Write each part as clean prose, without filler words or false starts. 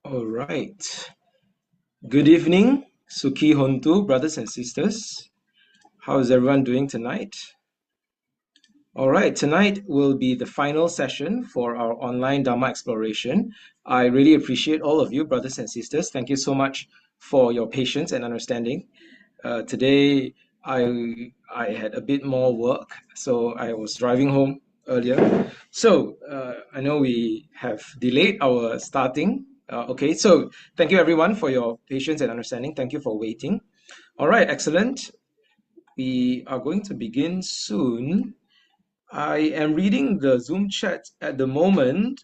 All right. Good evening, Sukhi Hontu, brothers and sisters. How is everyone doing tonight? All right, tonight will be the final session for our online Dhamma exploration. I really appreciate all of you, brothers and sisters. Thank you so much for your patience and understanding. Today, I had a bit more work, so I was driving home earlier. So I know we have delayed our starting. Okay, so thank you everyone for your patience and understanding. Thank you for waiting. All right, excellent. We are going to begin soon. I am reading the Zoom chat at the moment.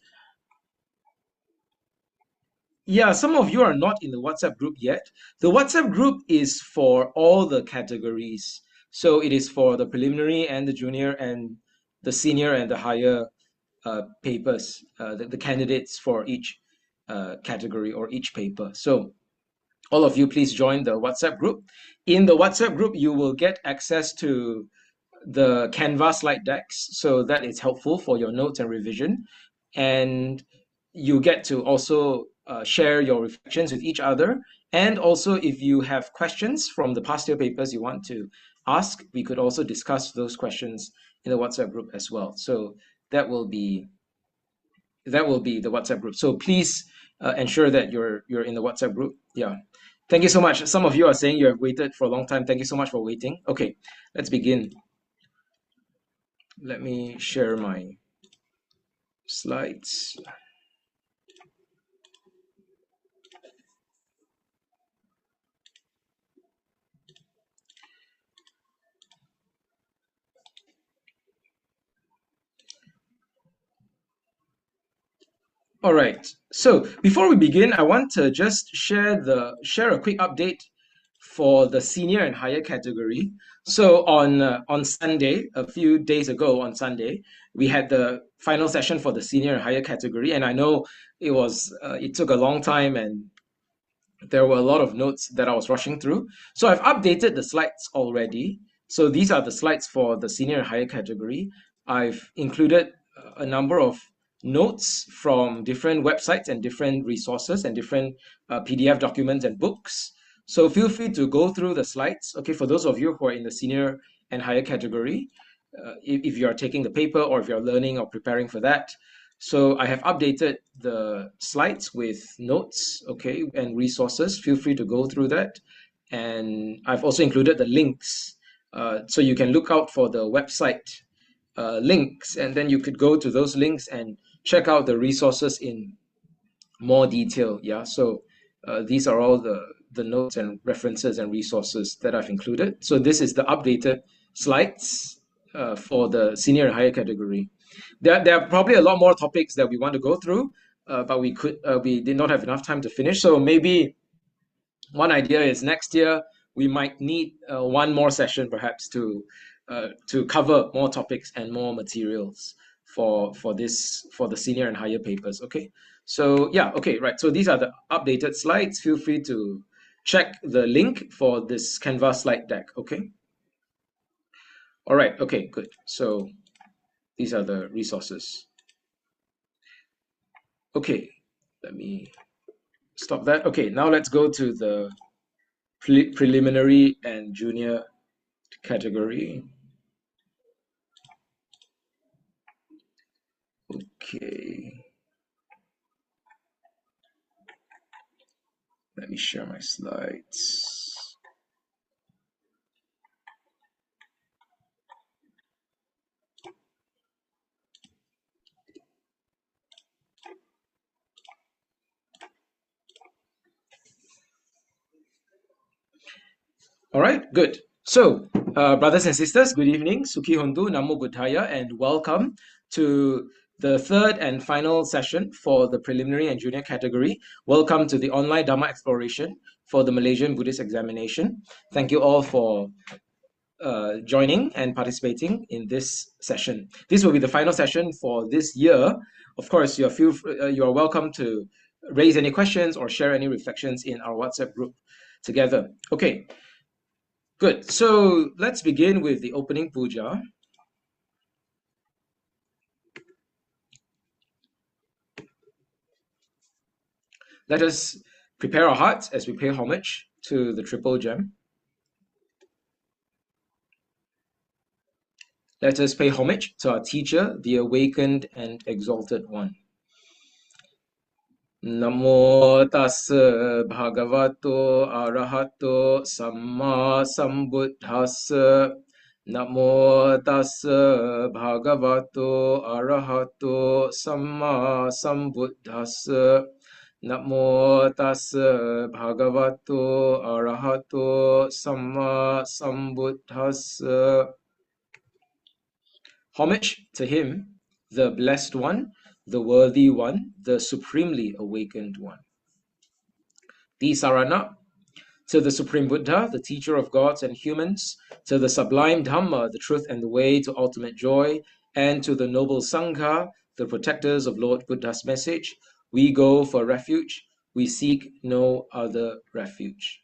Yeah, some of you are not in the WhatsApp group yet. The WhatsApp group is for all the categories. So it is for the preliminary and the junior and the senior and the higher papers, the candidates for each category or each paper. So all of you, please join the WhatsApp group. In the WhatsApp group, you will get access to the Canva slide decks. So that is helpful for your notes and revision. And you get to also share your reflections with each other. And also, if you have questions from the past year papers you want to ask, we could also discuss those questions in the WhatsApp group as well. So that will be the WhatsApp group. So please ensure that you're in the WhatsApp group. Yeah. Thank you so much. Some of you are saying you have waited for a long time. Thank you so much for waiting. Okay, let's begin. Let me share my slides. All right. So before we begin, I want to just share a quick update for the senior and higher category. So on Sunday, a few days ago on Sunday, we had the final session for the senior and higher category, and I know it took a long time and there were a lot of notes that I was rushing through. So I've updated the slides already. So these are the slides for the senior and higher category. I've included a number of notes from different websites and different resources and different PDF documents and books. So feel free to go through the slides. Okay, for those of you who are in the senior and higher category, if you are taking the paper or if you're learning or preparing for that, so I have updated the slides with notes, okay, and resources. Feel free to go through that. And I've also included the links. So you can look out for the website links, and then you could go to those links and check out the resources in more detail. Yeah, so these are all the notes and references and resources that I've included. So this is the updated slides for the senior and higher category. There are probably a lot more topics that we want to go through, but we did not have enough time to finish. So maybe one idea is next year we might need one more session perhaps to cover more topics and more materials for the senior and higher papers. Okay, so yeah, okay, right. So these are the updated slides. Feel free to check the link for this Canva slide deck. Okay. All right. Okay. Good. So these are the resources. Okay, let me stop that. Okay, now let's go to the preliminary and junior category. Okay. Let me share my slides. All right, good. So, brothers and sisters, good evening. Sukhi Hontu, Namo Buddhaya, and welcome to the third and final session for the preliminary and junior category. Welcome to the online Dhamma exploration for the Malaysian Buddhist Examination. Thank you all for joining and participating in this session. This will be the final session for this year. Of course, you are welcome to raise any questions or share any reflections in our WhatsApp group together. Okay. Good. So let's begin with the opening puja. Let us prepare our hearts as we pay homage to the Triple Gem. Let us pay homage to our teacher, the awakened and exalted one. Namo tassa bhagavato arahato samma sambuddhassa. Namo tassa bhagavato arahato samma sambuddhassa. Namo tassa bhagavato arahato samma sambuddhassa. Homage to him, the blessed one, the worthy one, the supremely awakened one. Tisarana, to the Supreme Buddha, the teacher of gods and humans, to the sublime Dhamma, the truth and the way to ultimate joy, and to the noble Sangha, the protectors of Lord Buddha's message, we go for refuge, we seek no other refuge.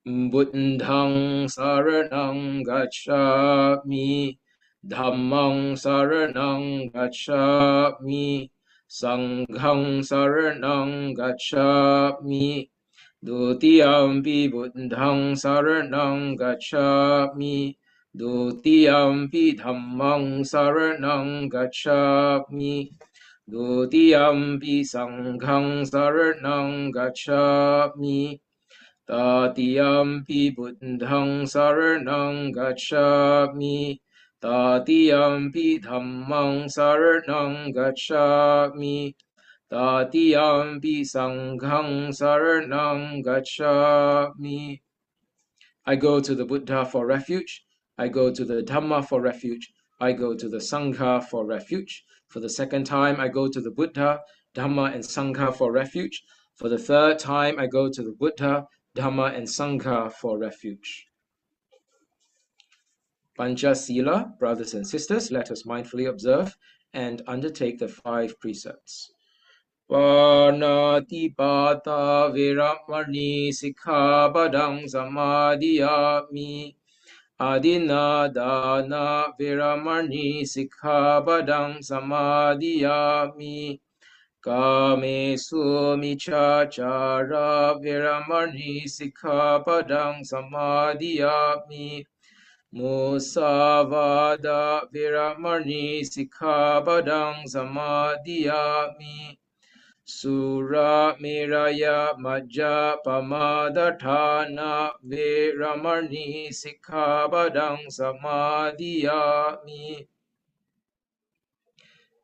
Buddhang saranang gacchami, Dhammang saranang gacchami, Sanghang saranang gacchami, Dutiyampi Buddhang saranang gacchami, Dutiyampi Dhammang saranang gacchami, Dutiyampi Sanghang saranang gacchami, Tatiyampi Buddhang saranang gacchami, Tatiyampi Dhammang saranang gacchami, Tatiyampi Sanghang saranang gacchami. I go to the Buddha for refuge, I go to the Dhamma for refuge, I go to the Sangha for refuge. For the second time, I go to the Buddha, Dhamma and Sangha for refuge. For the third time, I go to the Buddha, Dhamma and Sangha for refuge. Pancha Sila, brothers and sisters, let us mindfully observe and undertake the 5 precepts. Panatipata Viramani Sikkhapadang Samadhiyami. Adinadana Viramani Sikkhapadang Samadhiyami. Kamesu michachara viramani sikkhapadang samadhiyami. Musavada viramani sikkhapadang samadhiyami. Sura miraya majja pamadatthana viramani sikkhapadang samadhiyami.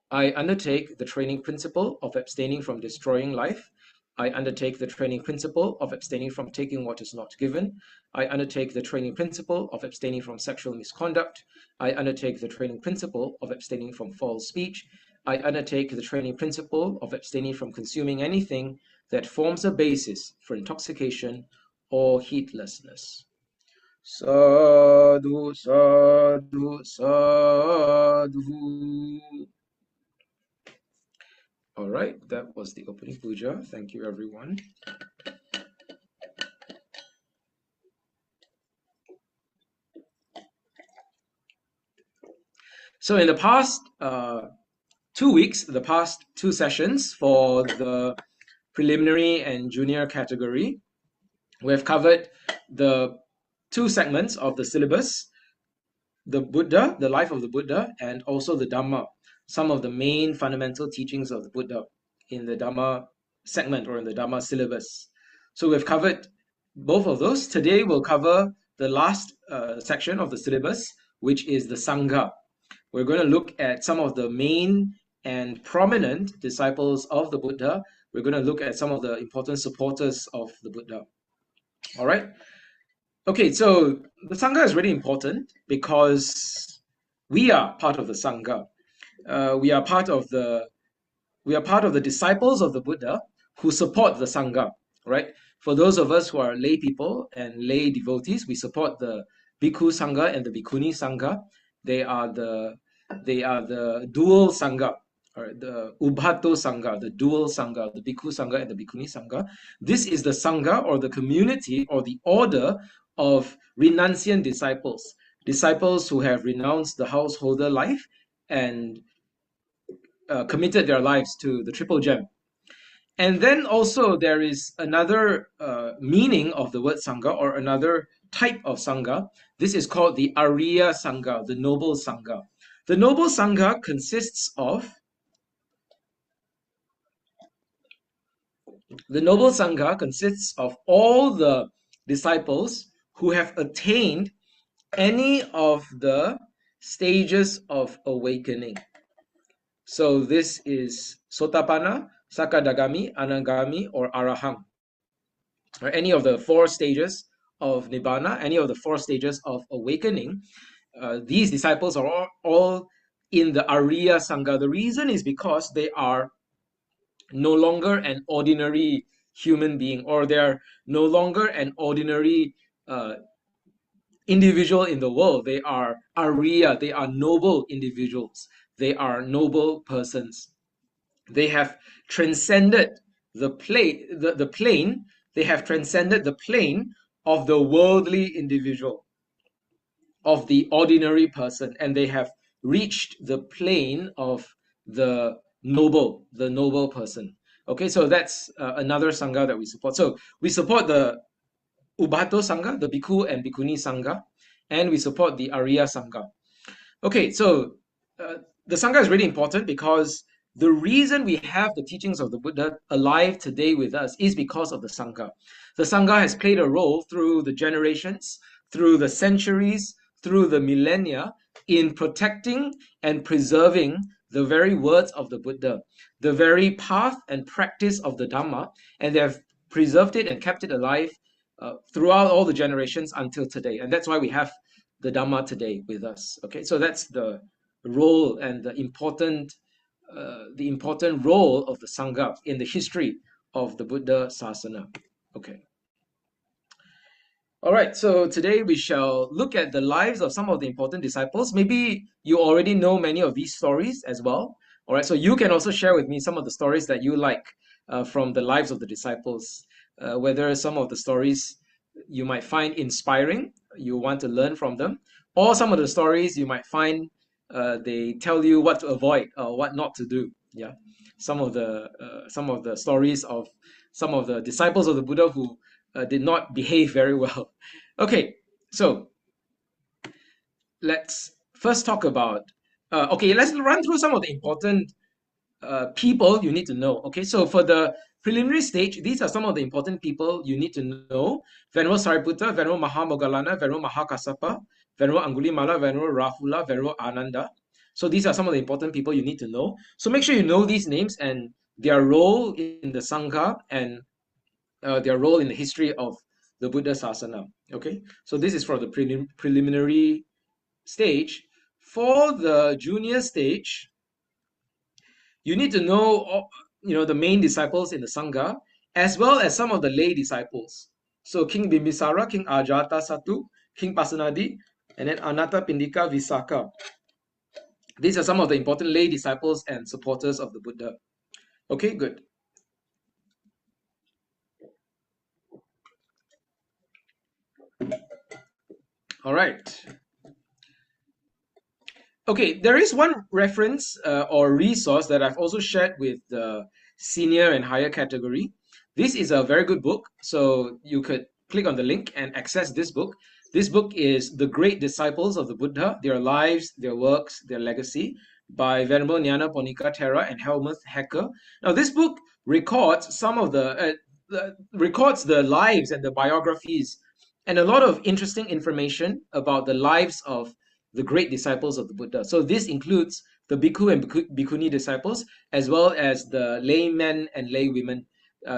I undertake the training principle of abstaining from destroying life. I undertake the training principle of abstaining from taking what is not given. I undertake the training principle of abstaining from sexual misconduct. I undertake the training principle of abstaining from false speech. I undertake the training principle of abstaining from consuming anything that forms a basis for intoxication or heedlessness. Sadhu, sadhu, sadhu. All right, that was the opening puja. Thank you, everyone. So in the past 2 weeks, the past 2 sessions for the preliminary and junior category, we have covered the 2 segments of the syllabus, the Buddha, the life of the Buddha, and also the Dhamma, some of the main fundamental teachings of the Buddha in the Dhamma segment or in the Dhamma syllabus. So we've covered both of those. Today we'll cover the last section of the syllabus, which is the Sangha. We're going to look at some of the main and prominent disciples of the Buddha. We're going to look at some of the important supporters of the Buddha. All right. Okay, so the Sangha is really important because we are part of the Sangha. We are part of the disciples of the Buddha who support the Sangha, right? For those of us who are lay people and lay devotees, we support the Bhikkhu Sangha and the Bhikkhuni Sangha. They are the dual Sangha, or the Ubhato Sangha, the dual Sangha, the Bhikkhu Sangha and the Bhikkhuni Sangha. This is the Sangha or the community or the order of renunciant disciples who have renounced the householder life and committed their lives to the Triple Gem. And then also there is another meaning of the word Sangha, or another type of Sangha. This is called the Arya Sangha, the Noble Sangha. The Noble Sangha consists of all the disciples who have attained any of the stages of awakening. So this is Sotapanna, Sakadagami, Anagami, or Arahant, or any of the 4 stages of Nibbana, any of the 4 stages of awakening. These disciples are all in the Arya Sangha. The reason is because they are no longer an ordinary human being, or they're no longer an ordinary individual in the world. They are Arya, they are noble individuals, they are noble persons. They have transcended the plane, they have transcended the plane of the worldly individual, of the ordinary person, and they have reached the plane of the noble person. Okay, so that's another Sangha that we support. So we support the Ubato Sangha, the Bhikkhu and Bhikkhuni Sangha, and we support the Arya Sangha. Okay, so the Sangha is really important because the reason we have the teachings of the Buddha alive today with us is because of the Sangha. The Sangha has played a role through the generations, through the centuries, through the millennia, in protecting and preserving the very words of the Buddha, the very path and practice of the Dhamma, and they have preserved it and kept it alive throughout all the generations until today. And that's why we have the Dhamma today with us. Okay, so that's the role and the important role of the Sangha in the history of the Buddha Sasana. Okay. All right, so today we shall look at the lives of some of the important disciples. Maybe you already know many of these stories as well. All right, so you can also share with me some of the stories that you like from the lives of the disciples, whether some of the stories you might find inspiring, you want to learn from them, or some of the stories you might find they tell you what to avoid or what not to do. Yeah, some of the stories of some of the disciples of the Buddha who did not behave very well. Okay, so let's first talk about. Let's run through some of the important people you need to know. Okay, so for the preliminary stage, these are some of the important people you need to know. Venerable Sariputta, Venerable Mahamoggallana, Venerable Mahakassapa, Venerable Angulimala, Venerable Rahula, Venerable Ananda. So these are some of the important people you need to know. So make sure you know these names and their role in the Sangha and their role in the history of the Buddha Sasana. Okay, so this is for the preliminary stage. For the junior stage, you need to know, the main disciples in the Sangha, as well as some of the lay disciples. So King Bimbisara, King Ajata Satu, King Pasenadi, and then Anatta Pindika Visakha. These are some of the important lay disciples and supporters of the Buddha. Okay, good. All right. Okay, there is one reference or resource that I've also shared with the senior and higher category. This is a very good book, so you could click on the link and access this book. This book is The Great Disciples of the Buddha, Their Lives, Their Works, Their Legacy by Venerable Nyana Ponika Thera and Helmuth Hacker. Now, this book records some of records the lives and the biographies and a lot of interesting information about the lives of the great disciples of the Buddha. So this includes the Bhikkhu and Bhikkhuni disciples, as well as the laymen and laywomen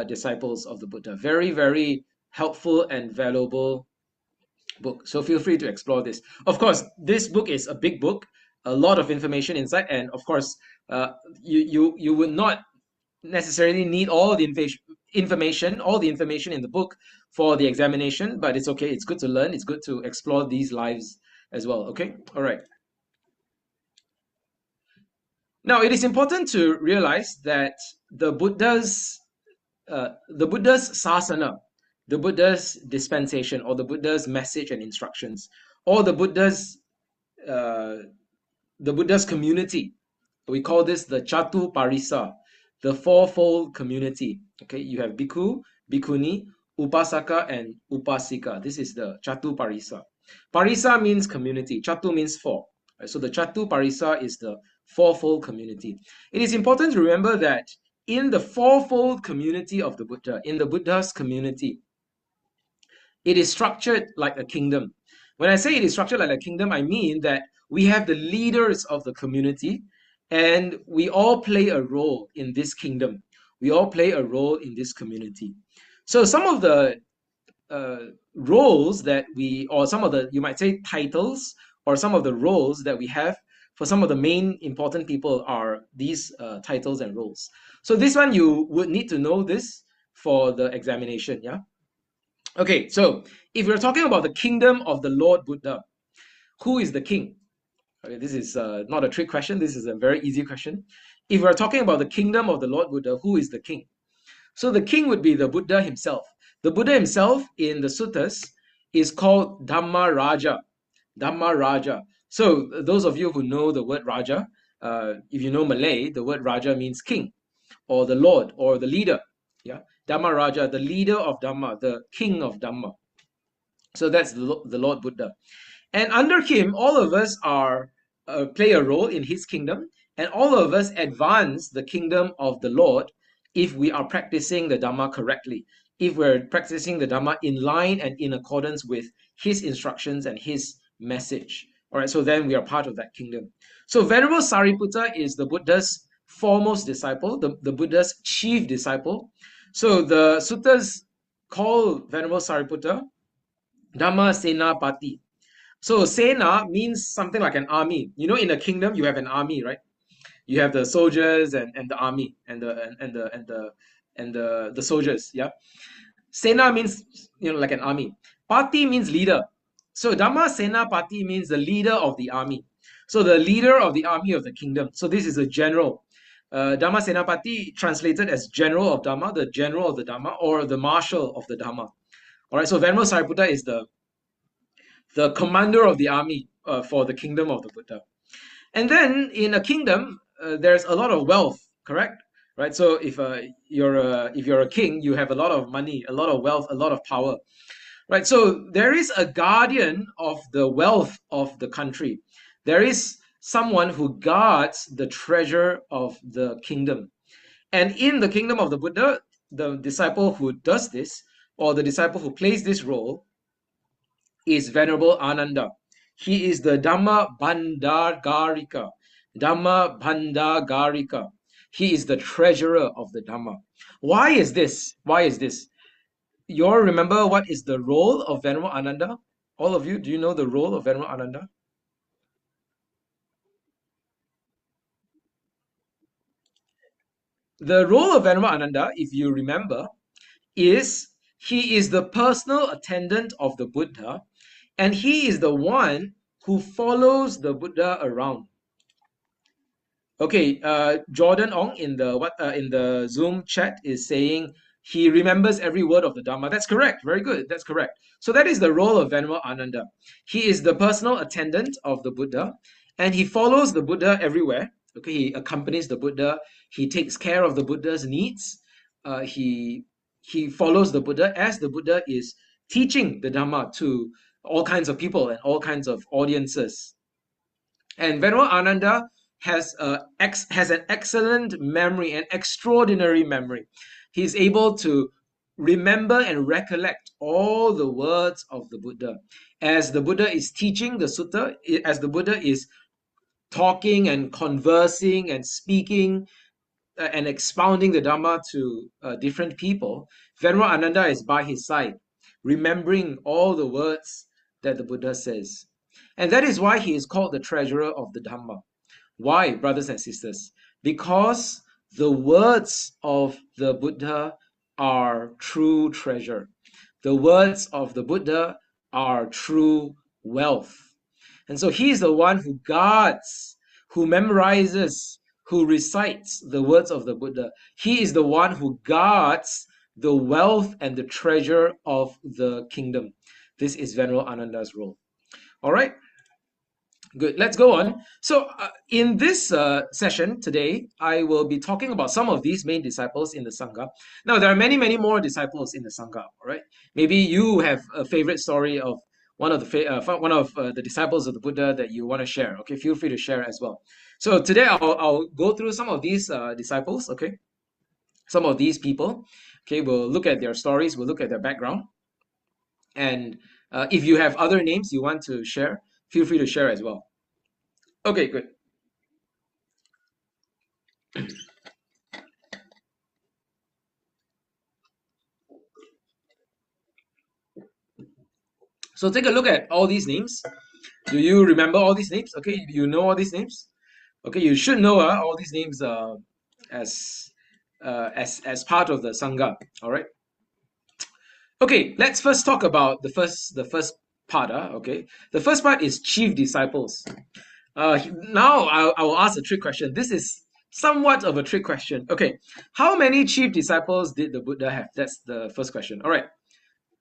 disciples of the Buddha. Very, very helpful and valuable book. So feel free to explore this. Of course, this book is a big book, a lot of information inside, and of course, you would not necessarily need all the information in the book for the examination, but it's okay. It's good to learn. It's good to explore these lives as well. Okay, all right. Now, it is important to realize that the Buddha's sasana, the Buddha's dispensation, or the Buddha's message and instructions, or the Buddha's community, We call this the Chatu Parisa, the fourfold community. Okay, you have Bhikkhu, Bhikkhuni, Upasaka, and Upasika. This is the Chatu Parisa. Parisa means community. Chatu means four. Right? So the Chatu Parisa is the fourfold community. It is important to remember that in the fourfold community of the Buddha, in the Buddha's community, it is structured like a kingdom. When I say it is structured like a kingdom, I mean that we have the leaders of the community and we all play a role in this kingdom. We all play a role in this community. So some of the roles that or some of the, you might say, titles, or some of the roles that we have for some of the main important people are these titles and roles. So this one, you would need to know this for the examination, yeah? Okay, so if we're talking about the kingdom of the Lord Buddha, who is the king? Okay, this is not a trick question. This is a very easy question. If we're talking about the kingdom of the Lord Buddha, who is the king? So the king would be the Buddha himself. The Buddha himself in the suttas is called Dhamma Raja. Dhamma Raja. So those of you who know the word Raja, if you know Malay, the word Raja means king, or the Lord, or the leader. Yeah, Dhamma Raja, the leader of Dhamma, the king of Dhamma. So that's the Lord Buddha. And under him, all of us are play a role in his kingdom, and all of us advance the kingdom of the Lord if we are practicing the Dhamma correctly, if we're practicing the Dhamma in line and in accordance with his instructions and his message. All right, so then we are part of that kingdom. So Venerable Sariputta is the Buddha's foremost disciple, the Buddha's chief disciple. So the suttas call Venerable Sariputta Dhamma Senapati. So Sena means something like an army. You know, in a kingdom you have an army, right? You have the soldiers and the army and the soldiers. Yeah. Sena means, you know, like an army. Pati means leader. So Dhamma Senapati means the leader of the army. So the leader of the army of the kingdom. So this is a general. Dhamma Senapati translated as general of Dhamma, the general of the Dhamma, or the marshal of the Dhamma. All right. So Venerable Sariputta is the commander of the army for the kingdom of the Buddha. And then in a kingdom, there's a lot of wealth, correct? Right. So if you're a king, you have a lot of money, a lot of wealth, a lot of power. Right. So there is a guardian of the wealth of the country. There is someone who guards the treasure of the kingdom. And in the kingdom of the Buddha, the disciple who does this, or the disciple who plays this role, is Venerable Ananda. He is the Dhamma Bhandagarika. Dhamma Bhandagarika. He is the treasurer of the Dhamma. Why is this? Why is this? You all remember what is the role of Venerable Ananda? All of you, do you know the role of Venerable Ananda? The role of Venerable Ananda, if you remember, is he is the personal attendant of the Buddha, and he is the one who follows the Buddha around. Okay, Jordan Ong in the Zoom chat is saying he remembers every word of the Dhamma. That's correct. Very good. That's correct. So that is the role of Venerable Ananda. He is the personal attendant of the Buddha, and he follows the Buddha everywhere. Okay, he accompanies the Buddha. He takes care of the Buddha's needs. He follows the Buddha as the Buddha is teaching the Dhamma to all kinds of people and all kinds of audiences. And Venerable Ananda has an excellent memory, an extraordinary memory. He's able to remember and recollect all the words of the Buddha. As the Buddha is teaching the sutta, as the Buddha is talking and conversing and speaking and expounding the Dhamma to different people, Venerable Ananda is by his side, remembering all the words that the Buddha says. And that is why he is called the treasurer of the Dhamma. Why, brothers and sisters? Because the words of the Buddha are true treasure. The words of the Buddha are true wealth. And so he is the one who guards, who memorizes, who recites the words of the Buddha. He is the one who guards the wealth and the treasure of the kingdom. This is Venerable Ananda's role. All right. Good. Let's go on. So, in this session today, I will be talking about some of these main disciples in the Sangha. Now, there are many, many more disciples in the Sangha. All right. Maybe you have a favorite story of one of the disciples of the Buddha that you want to share. Okay, feel free to share as well. So today, I'll go through some of these disciples. Okay, some of these people. Okay, we'll look at their stories. We'll look at their background, and if you have other names you want to share, feel free to share as well. Okay, good. So take a look at all these names. Do you remember all these names? Okay, you know all these names. Okay, you should know all these names as as part of the Sangha. All right. Okay, let's first talk about the first part. Okay, the first part is chief disciples. Now I will ask a trick question. This is somewhat of a trick question. Okay, how many chief disciples did the Buddha have? That's the first question. All right.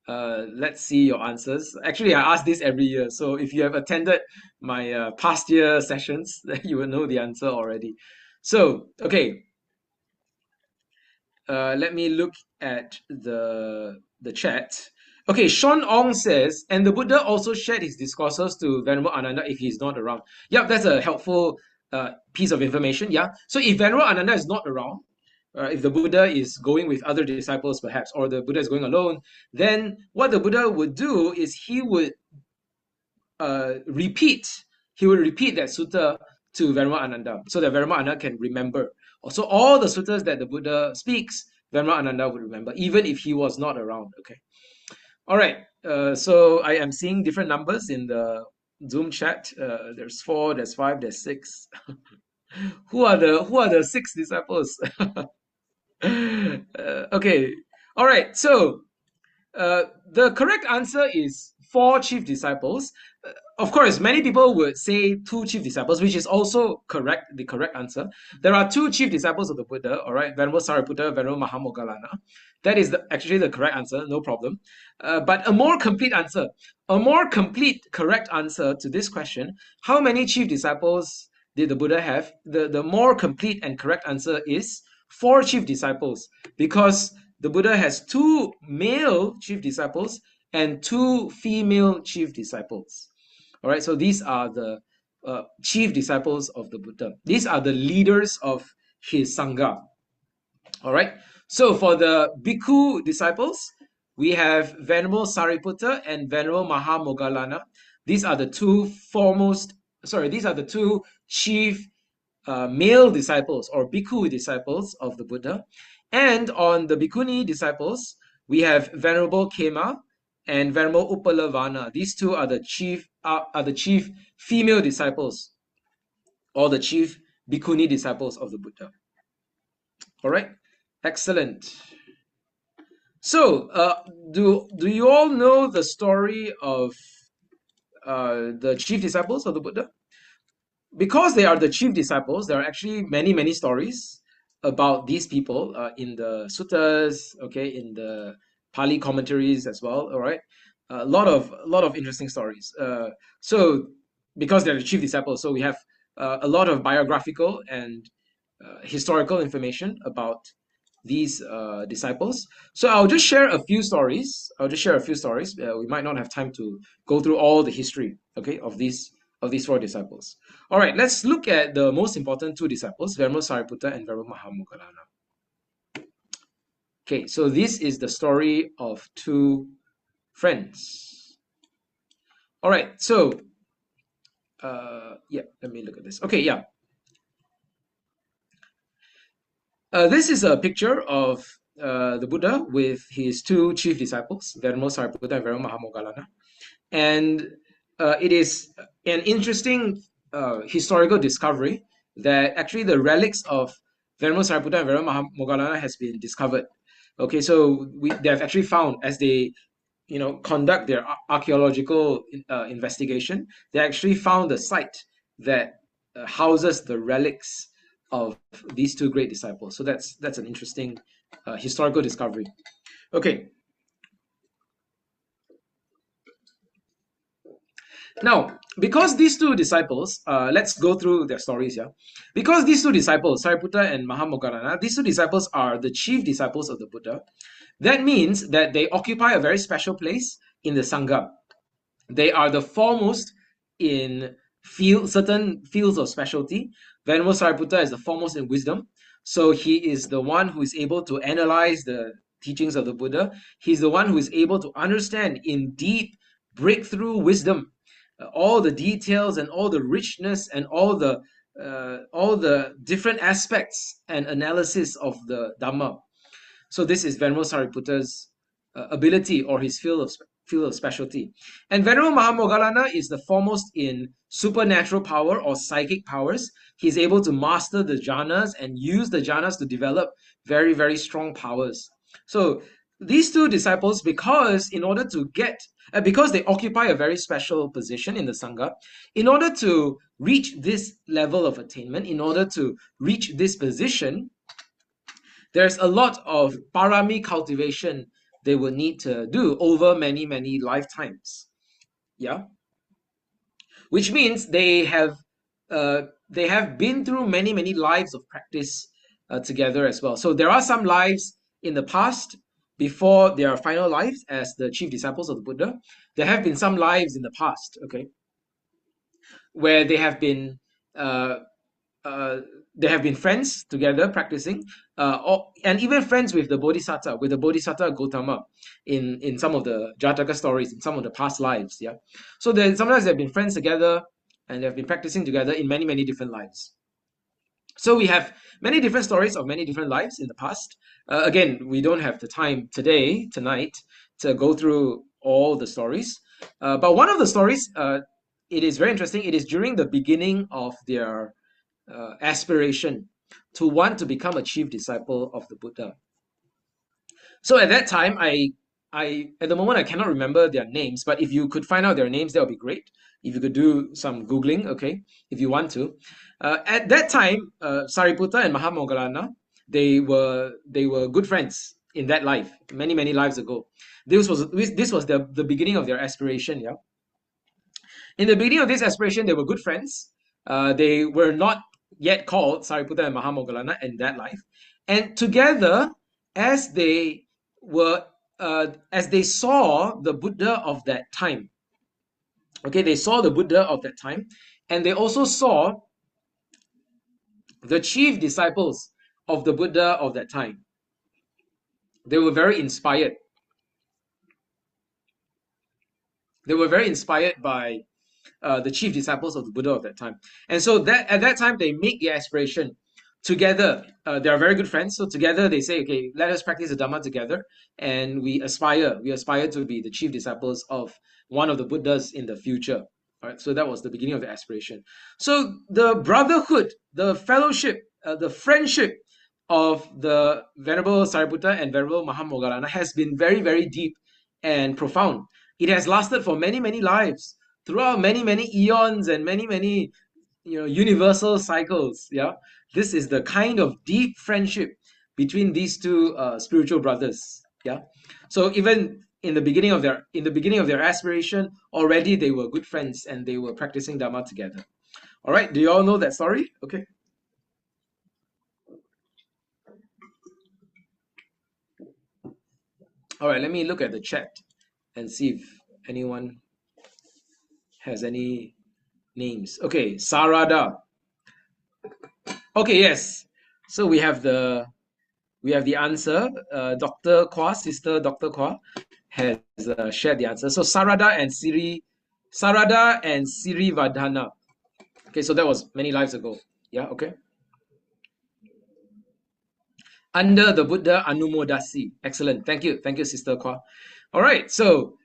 Let's see your answers. Actually, I ask this every year, so if you have attended my past year sessions, then you will know the answer already. So, okay, let me look at the chat. Okay, Sean Ong says, and the Buddha also shared his discourses to Venerable Ananda if he's not around. Yep, that's a helpful piece of information. Yeah, so if Venerable Ananda is not around, if the Buddha is going with other disciples perhaps, or the Buddha is going alone, then what the Buddha would do is he would repeat that sutta to Venerable Ananda so that Venerable Ananda can remember. So all the suttas that the Buddha speaks, Venerable Ananda would remember, even if he was not around. Okay. All right. So I am seeing different numbers in the Zoom chat. There's 4, there's 5, there's 6. Who are the 6 disciples? Okay. All right. So the correct answer is 4 chief disciples. Of course, many people would say 2 chief disciples, which is also correct, the correct answer. There are 2 chief disciples of the Buddha, all right, Venerable Sariputta, Venerable Mahamoggallana. That is actually the correct answer, no problem. But a more complete answer, a more complete correct answer to this question, how many chief disciples did the Buddha have? The more complete and correct answer is 4 chief disciples, because the Buddha has 2 male chief disciples and 2 female chief disciples. All right, so these are the chief disciples of the Buddha. These are the leaders of his Sangha. All right, so for the Bhikkhu disciples, we have Venerable Sariputta and Venerable Mahamoggallana. These are the 2 these are the 2 chief male disciples or Bhikkhu disciples of the Buddha. And on the Bhikkhuni disciples, we have Venerable Khema and Venerable Upalavana. These 2 are the chief female disciples or the chief Bhikkhuni disciples of the Buddha. All right, excellent. So, do you all know the story of the chief disciples of the Buddha? Because they are the chief disciples, there are actually many, many stories about these people in the suttas, okay, in the Pali commentaries as well. All right, a lot of interesting stories. So because they're the chief disciples, so we have a lot of biographical and historical information about these disciples. So I'll just share a few stories. We might not have time to go through all the history, okay, of these 4 disciples. All right, let's look at the most important 2 disciples, Venerable Sariputta and Venerable Mahamoggallana. Okay, so this is the story of 2 friends. All right, so yeah, let me look at this. Okay, yeah. This is a picture of the Buddha with his 2 chief disciples, Venerable Sariputta and Venerable Mahamoggallana. And it is an interesting historical discovery that actually the relics of Venerable Sariputta and Venerable Mahamoggallana has been discovered. Okay, so they have actually found, as they conduct their archaeological investigation, they actually found a site that houses the relics of these 2 great disciples. So that's an interesting historical discovery. Okay. Now, because these two disciples, let's go through their stories here. Because these two disciples, Sariputta and Mahamoggallana, these two disciples are the chief disciples of the Buddha. That means that they occupy a very special place in the Sangha. They are the foremost in certain fields of specialty. Venerable Sariputta is the foremost in wisdom. So he is the one who is able to analyze the teachings of the Buddha. He's the one who is able to understand in deep breakthrough wisdom all the details and all the richness and all the different aspects and analysis of the Dhamma. So this is Venerable Sariputta's ability or his field of specialty. And Venerable Mahamoggallana is the foremost in supernatural power or psychic powers. He's able to master the jhanas and use the jhanas to develop very, very strong powers. So these two disciples, because they occupy a very special position in the Sangha, in order to reach this level of attainment, in order to reach this position, there's a lot of parami cultivation they will need to do over many, many lifetimes. Yeah. Which means they have been through many, many lives of practice together as well. So there are some lives in the past before their final lives as the chief disciples of the Buddha. There have been some lives in the past, okay, where they have been friends together practicing, and even friends with the Bodhisatta Gautama in some of the Jataka stories, in some of the past lives. Yeah, so sometimes they've been friends together and they've been practicing together in many, many different lives. So we have many different stories of many different lives in the past. Again, we don't have the time tonight, to go through all the stories. But one of the stories, it is very interesting. It is during the beginning of their aspiration to want to become a chief disciple of the Buddha. So at that time, I at the moment I cannot remember their names, but if you could find out their names, that would be great. If you could do some googling, okay, if you want to. At that time, Sariputta and Mahamoggallana, they were good friends in that life, many, many lives ago. This was the beginning of their aspiration. Yeah. In the beginning of this aspiration, they were good friends. They were not yet called Sariputta and Mahamoggallana in that life, and together, as they saw the Buddha of that time. Okay, they saw the Buddha of that time, and they also saw the chief disciples of the Buddha of that time. They were very inspired. They were very inspired by the chief disciples of the Buddha of that time. And so that at that time, they make the aspiration together. They are very good friends. So together they say, okay, let us practice the Dhamma together. And we aspire to be the chief disciples of one of the Buddhas in the future. All right. So that was the beginning of the aspiration. So the brotherhood, the fellowship, the friendship of the Venerable Sariputta and Venerable Mahamoggallana has been very, very deep and profound. It has lasted for many, many lives, throughout many, many eons and many, many universal cycles. Yeah, this is the kind of deep friendship between these two spiritual brothers. Yeah, so even in the beginning of their aspiration, already they were good friends and they were practicing Dhamma together. All right, do you all know that story? Okay. All right, let me look at the chat and see if anyone has any names. Okay, Sarada. Okay, yes. So we have the answer. Dr. Kwa, Sister Dr. Kwa, has shared the answer. So Sarada and Sirivadhana. Okay, so that was many lives ago. Yeah, okay. Under the Buddha Anumodasi. Excellent. Thank you, Sister Kwa. All right. So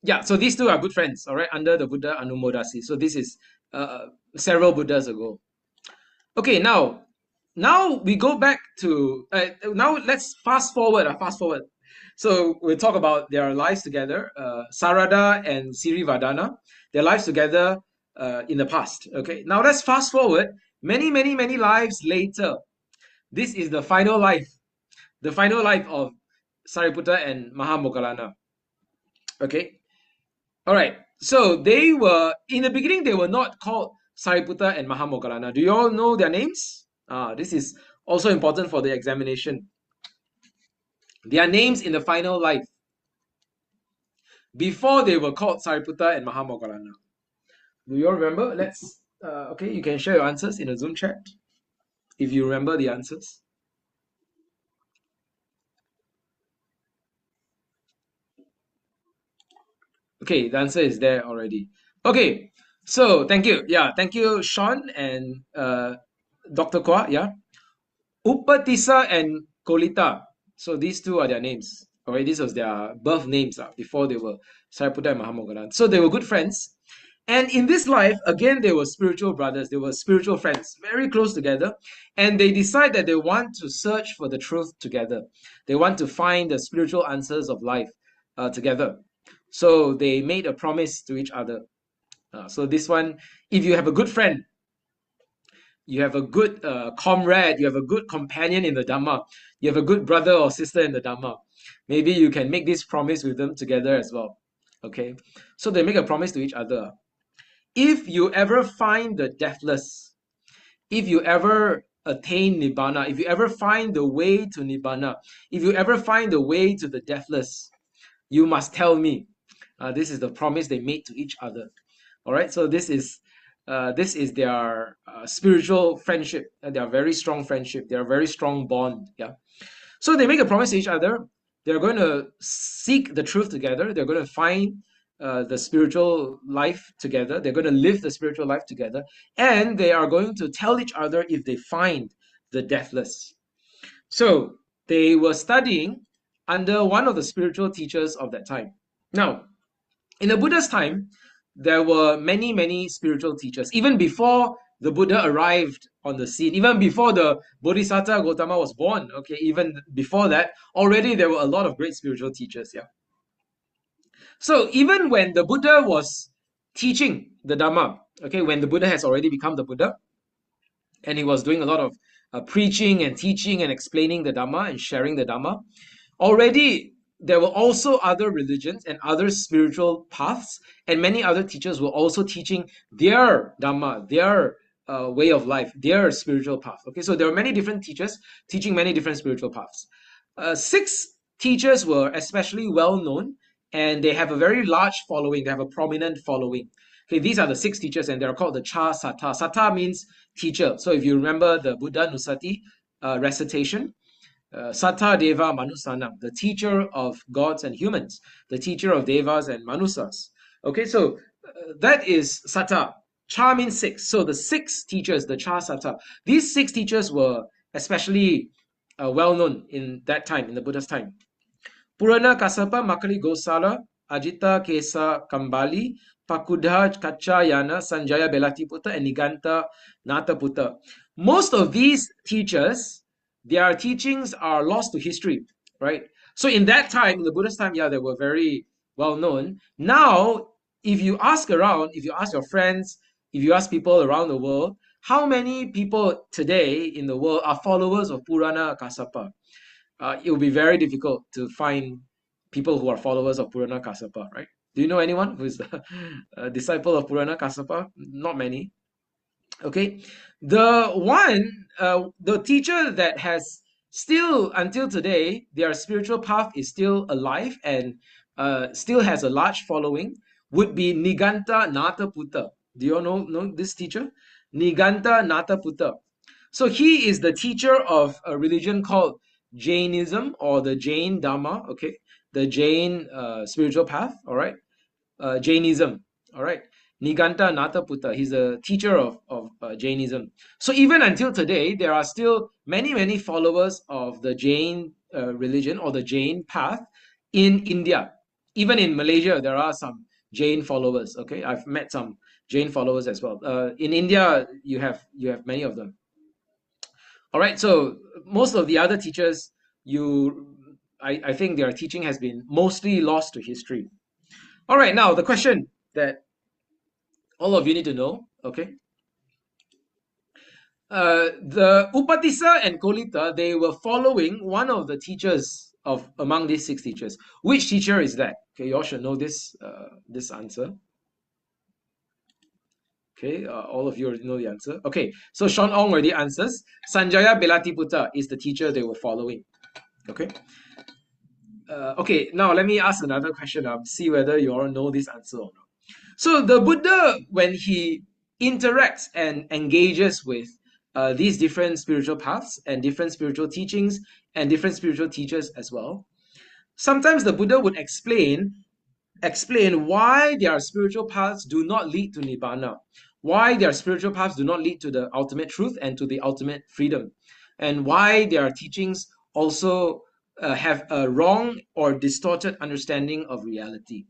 yeah, so these two are good friends. All right, under the Buddha Anumodasi. So this is several Buddhas ago. Okay, now we go back to now let's fast forward. So we'll talk about their lives together. Sarada and Sirivadhana, their lives together in the past. Okay, now let's fast forward many, many, many lives later. This is the final life of Sariputta and Mahamoggallana. Okay, all right. So they were, in the beginning, they were not called Sariputta and Mahamoggallana. Do you all know their names? This is also important for the examination. Their names in the final life, before they were called Sariputta and Mahamoggallana. Do you all remember? Okay, you can share your answers in the Zoom chat if you remember the answers. Okay, the answer is there already. Okay, so thank you. Yeah, thank you, Sean and Dr. Kwa. Yeah, Upatissa and Kolita. So these two are their names. Alright, these was their birth names before they were Sariputta and Mahamoggallana. So they were good friends. And in this life, again, they were spiritual brothers. They were spiritual friends, very close together. And they decide that they want to search for the truth together. They want to find the spiritual answers of life together. So they made a promise to each other. So this one, if you have a good friend, you have a good comrade, you have a good companion in the Dhamma, you have a good brother or sister in the Dhamma, maybe you can make this promise with them together as well. Okay, so they make a promise to each other. If you ever find the deathless, if you ever attain Nibbana, if you ever find the way to Nibbana, if you ever find the way to the deathless, you must tell me. This is the promise they made to each other. All right, so this is their spiritual friendship. Their very strong friendship. Their very strong bond. Yeah. So they make a promise to each other. They're going to seek the truth together. They're going to find the spiritual life together. They're going to live the spiritual life together, and they are going to tell each other if they find the deathless. So they were studying under one of the spiritual teachers of that time. Now, in the Buddha's time, there were many, many spiritual teachers. Even before the Buddha arrived on the scene, even before the Bodhisatta Gautama was born, okay, even before that, already there were a lot of great spiritual teachers, yeah. So even when the Buddha was teaching the Dhamma, okay, when the Buddha has already become the Buddha, and he was doing a lot of preaching and teaching and explaining the Dhamma and sharing the Dhamma, already there were also other religions and other spiritual paths, and many other teachers were also teaching their Dhamma, their way of life, their spiritual path. Okay, so there were many different teachers teaching many different spiritual paths. Six teachers were especially well known, and they have a very large following. They have a prominent following. Okay, these are the six teachers, and they are called the Cha Sata. Sata means teacher. So if you remember the Buddha Nusati recitation, Sata Deva Manusanam, the teacher of gods and humans, the teacher of Devas and Manusas. Okay, so that is Sata. Cha means six. So the six teachers, the Cha Sata, these six teachers were especially well known in that time, in the Buddha's time. Purana Kasapa Makali Gosala, Ajita Kesa Kambali, Pakudha Kachayana, Sanjaya Belatiputa, and Niganta Nataputa. Most of these teachers, their teachings are lost to history, right? So in that time, in the Buddha's time, yeah, they were very well known. Now, if you ask around, if you ask your friends, if you ask people around the world, how many people today in the world are followers of Purana Kasapa? It will be very difficult to find people who are followers of Purana Kasapa, right? Do you know anyone who is a disciple of Purana Kasapa? Not many. Okay, the teacher that has still until today, their spiritual path is still alive and still has a large following would be Niganta Nataputta. Do you all know this teacher? Niganta Nataputta. So he is the teacher of a religion called Jainism or the Jain Dhamma, okay? The Jain spiritual path, all right? Jainism, all right? Niganta Nataputta, he's a teacher of Jainism. So even until today, there are still many, many followers of the Jain religion or the Jain path in India. Even in Malaysia, there are some Jain followers, okay? I've met some Jain followers as well. In India, you have many of them. All right, so most of the other teachers, I think their teaching has been mostly lost to history. All right, now the question that all of you need to know, okay? The Upatissa and Kolita, they were following one of the teachers of among these six teachers. Which teacher is that? Okay, you all should know this answer. Okay, all of you already know the answer. Okay, so Sean Ong already answers. Sanjaya Belatiputta is the teacher they were following. Okay. Okay, now let me ask another question. See whether you all know this answer or not. So the Buddha, when he interacts and engages with these different spiritual paths and different spiritual teachings and different spiritual teachers as well, sometimes the Buddha would explain why their spiritual paths do not lead to nibbana, why their spiritual paths do not lead to the ultimate truth and to the ultimate freedom, and why their teachings also have a wrong or distorted understanding of reality.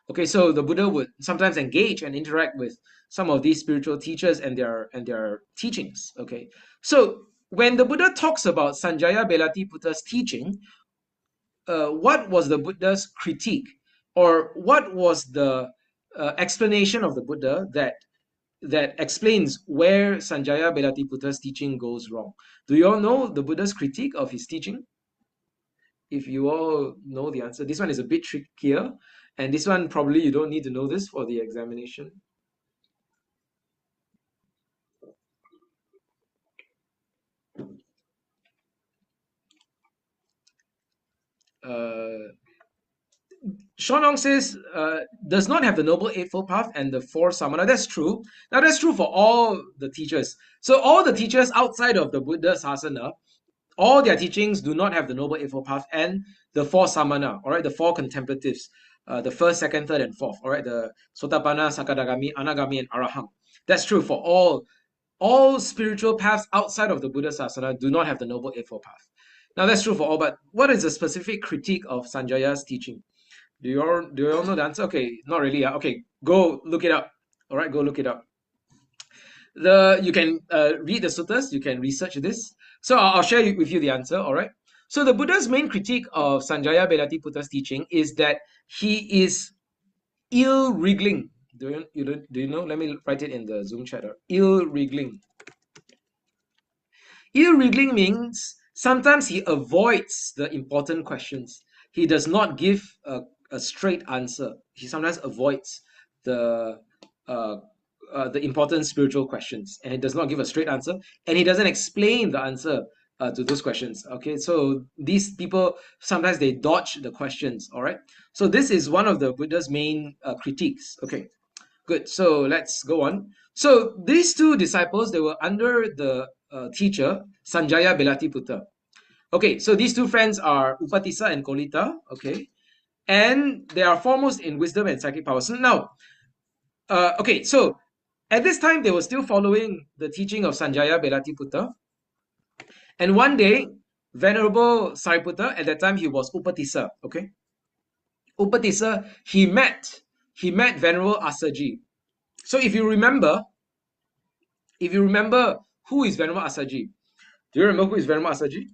Okay, so the Buddha would sometimes engage and interact with some of these spiritual teachers and their teachings. Okay, so when the Buddha talks about Sanjaya Belatiputta's teaching, what was the Buddha's critique, or what was the explanation of the Buddha that explains where Sanjaya Belatiputta's teaching goes wrong? Do you all know the Buddha's critique of his teaching? If you all know the answer, this one is a bit trickier, and this one probably you don't need to know this for the examination. Sean Ong says, does not have the Noble Eightfold Path and the four samana. That's true. Now, that's true for all the teachers. So, all the teachers outside of the Buddha Sasana, all their teachings do not have the Noble Eightfold Path and the four samana, all right, the four contemplatives, the first, second, third, and fourth, all right, the Sotapanna, Sakadagami, Anagami, and Arahant. That's true for all spiritual paths outside of the Buddha Sasana do not have the Noble Eightfold Path. Now, that's true for all, but what is the specific critique of Sanjaya's teaching? Do you all know the answer? Okay, not really. Okay, go look it up. All right, go look it up. You can read the suttas. You can research this. So I'll share with you the answer. All right. So the Buddha's main critique of Sanjaya Belatiputta's teaching is that he is ill-wriggling. Do you know? Let me write it in the Zoom chat. Ill-wriggling. Ill-wriggling means sometimes he avoids the important questions. He does not give a straight answer. He sometimes avoids the important spiritual questions, and he does not give a straight answer, and he doesn't explain the answer to those questions. Okay, so these people sometimes they dodge the questions. All right, so this is one of the Buddha's main critiques. Okay, good. So let's go on. So these two disciples, they were under the teacher Sanjaya Belatiputta. Okay, so these two friends are Upatissa and Kolita. Okay, and they are foremost in wisdom and psychic power. So now, okay, so at this time, they were still following the teaching of Sanjaya Belatiputta. And one day, Venerable Sariputta, at that time he was Upatissa, okay? Upatissa, he met Venerable Asaji. So if you remember, who is Venerable Asaji? Do you remember who is Venerable Asaji?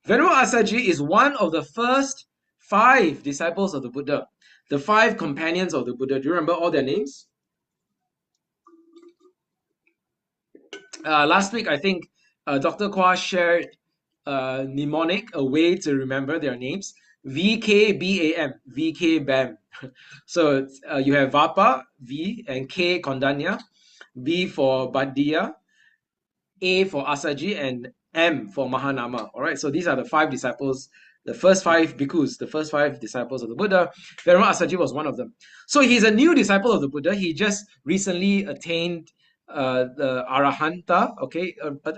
Venerable Asaji is one of the first 5 disciples of the Buddha, the 5 companions of the Buddha. Do you remember all their names? Last week, I think Dr. Khor shared mnemonic, a way to remember their names. VKBAM, VKBAM. So you have Vapa, V, and K, Kondanya, B for Baddiya, A for Asaji, and M for Mahanama. All right, so these are the 5 disciples, the first 5 bhikkhus, the first 5 disciples of the Buddha. Venerable Asaji was one of them. So he's a new disciple of the Buddha. He just recently attained the Arahanta, okay,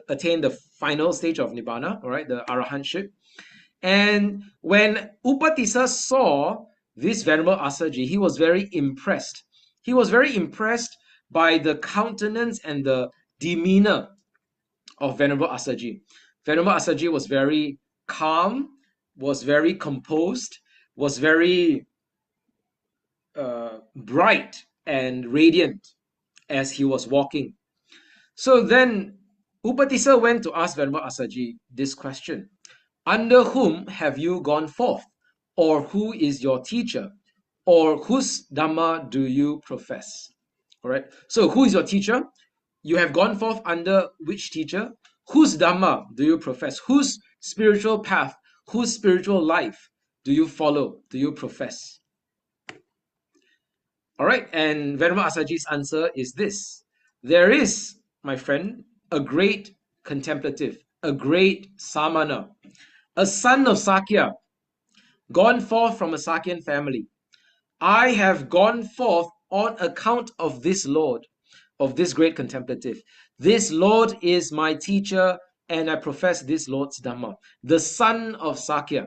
attained the final stage of Nibbana, all right, the Arahantship. And when Upatissa saw this Venerable Asaji, he was very impressed. He was very impressed by the countenance and the demeanor of Venerable Asaji. Venerable Asaji was very calm, was very composed, was very bright and radiant as he was walking. So then Upatissa went to ask Venerable Asaji this question: under whom have you gone forth? Or who is your teacher? Or whose Dhamma do you profess? All right. So who is your teacher? You have gone forth under which teacher? Whose Dhamma do you profess? Whose spiritual path, whose spiritual life do you follow? Do you profess? All right, and Venerable Asaji's answer is this. There is, my friend, a great contemplative, a great samana, a son of Sakya, gone forth from a Sakyan family. I have gone forth on account of this Lord, of this great contemplative. This Lord is my teacher, and I profess this Lord's Dhamma. The son of Sakya.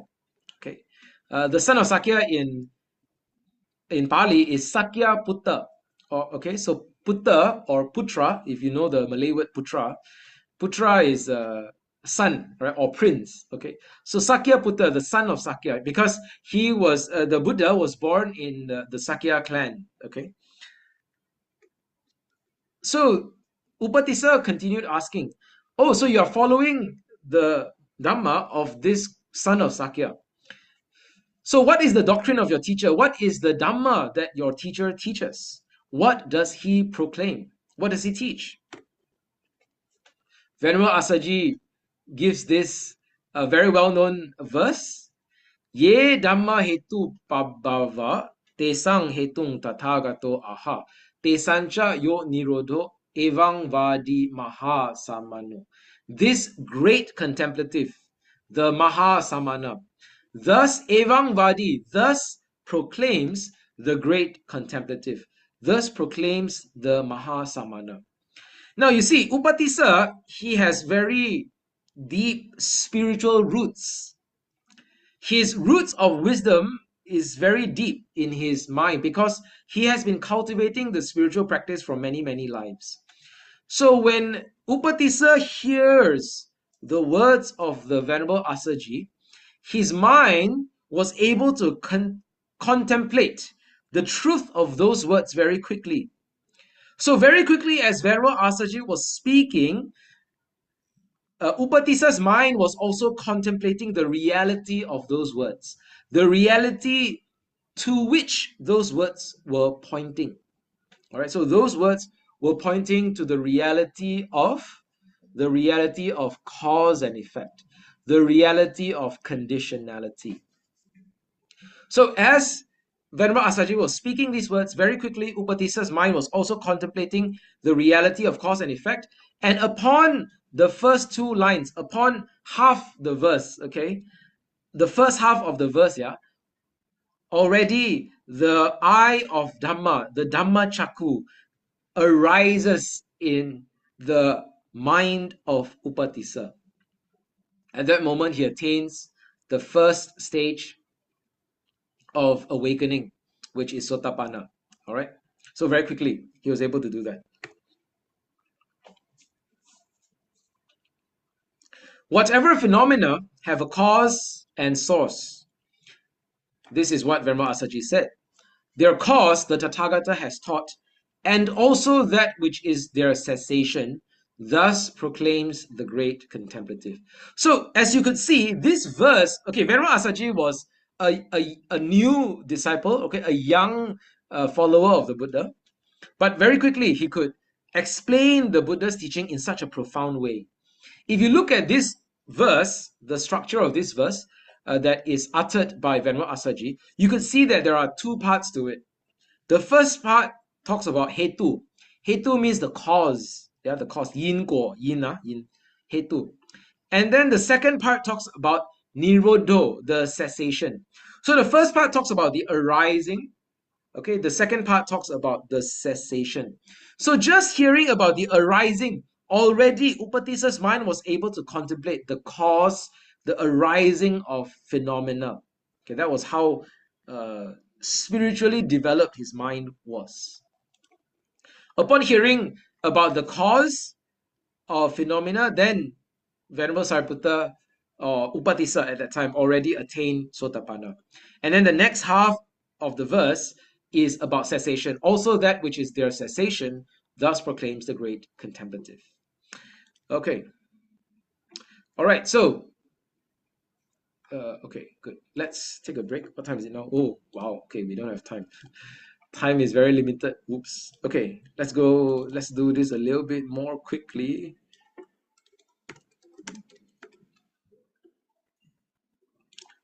Okay, the son of Sakya in Pali is Sakya Putta. Or, okay, so Putta or Putra, if you know the Malay word Putra, Putra is son, right, or prince. Okay, so Sakya Putta, the son of Sakya, because he was the Buddha was born in the Sakya clan. Okay, so Upatissa continued asking, "Oh, so you are following the Dhamma of this son of Sakya? So what is the doctrine of your teacher? What is the Dhamma that your teacher teaches? What does he proclaim? What does he teach?" Venerable Asaji gives this very well-known verse. Ye Dhamma hetu pabhava tesang hetung tathagato aha tesancha yo nirodho evang vadi maha samano. This great contemplative, the maha samana, thus evang vadi, thus proclaims the great contemplative, thus proclaims the maha samana. Now you see, Upatissa, he has very deep spiritual roots. His roots of wisdom is very deep in his mind because he has been cultivating the spiritual practice for many, many lives. So when Upatissa hears the words of the Venerable Asaji, his mind was able to contemplate the truth of those words very quickly. So very quickly, as Venerable Asaji was speaking, Upatissa's mind was also contemplating the reality of those words, the reality to which those words were pointing. All right, so those words were pointing to the reality of cause and effect, the reality of conditionality. So as Venerable Asaji was speaking these words, very quickly Upatissa's mind was also contemplating the reality of cause and effect. And upon the first two lines, upon half the verse, okay, the first half of the verse, yeah, already the eye of Dhamma, the Dhamma Chakku, arises in the mind of Upatissa. At that moment, he attains the first stage of awakening, which is Sotapanna. All right. So very quickly, he was able to do that. Whatever phenomena have a cause and source, this is what Venerable Asaji said. Their cause, the Tathagata has taught, and also that which is their cessation, thus proclaims the great contemplative. So, as you could see, this verse, okay, Venerable Asaji was a new disciple, okay, a young follower of the Buddha, but very quickly he could explain the Buddha's teaching in such a profound way. If you look at this verse, the structure of this verse that is uttered by Venerable Asaji, you could see that there are two parts to it. The first part talks about hetu. Hetu means the cause. Yeah, the cause. Yin guo, yin, yin, hetu. And then the second part talks about nirodho, the cessation. So the first part talks about the arising. Okay, the second part talks about the cessation. So just hearing about the arising, already Upatissa's mind was able to contemplate the cause, the arising of phenomena. Okay, that was how spiritually developed his mind was. Upon hearing about the cause of phenomena, then Venerable Sariputta or Upatissa at that time already attained Sotapanna. And then the next half of the verse is about cessation. Also that which is their cessation, thus proclaims the great contemplative. Okay. All right, so okay, good. Let's take a break. What time is it now? Oh, wow. Okay, we don't have time. Time is very limited. Oops. Okay, let's go. Let's do this a little bit more quickly.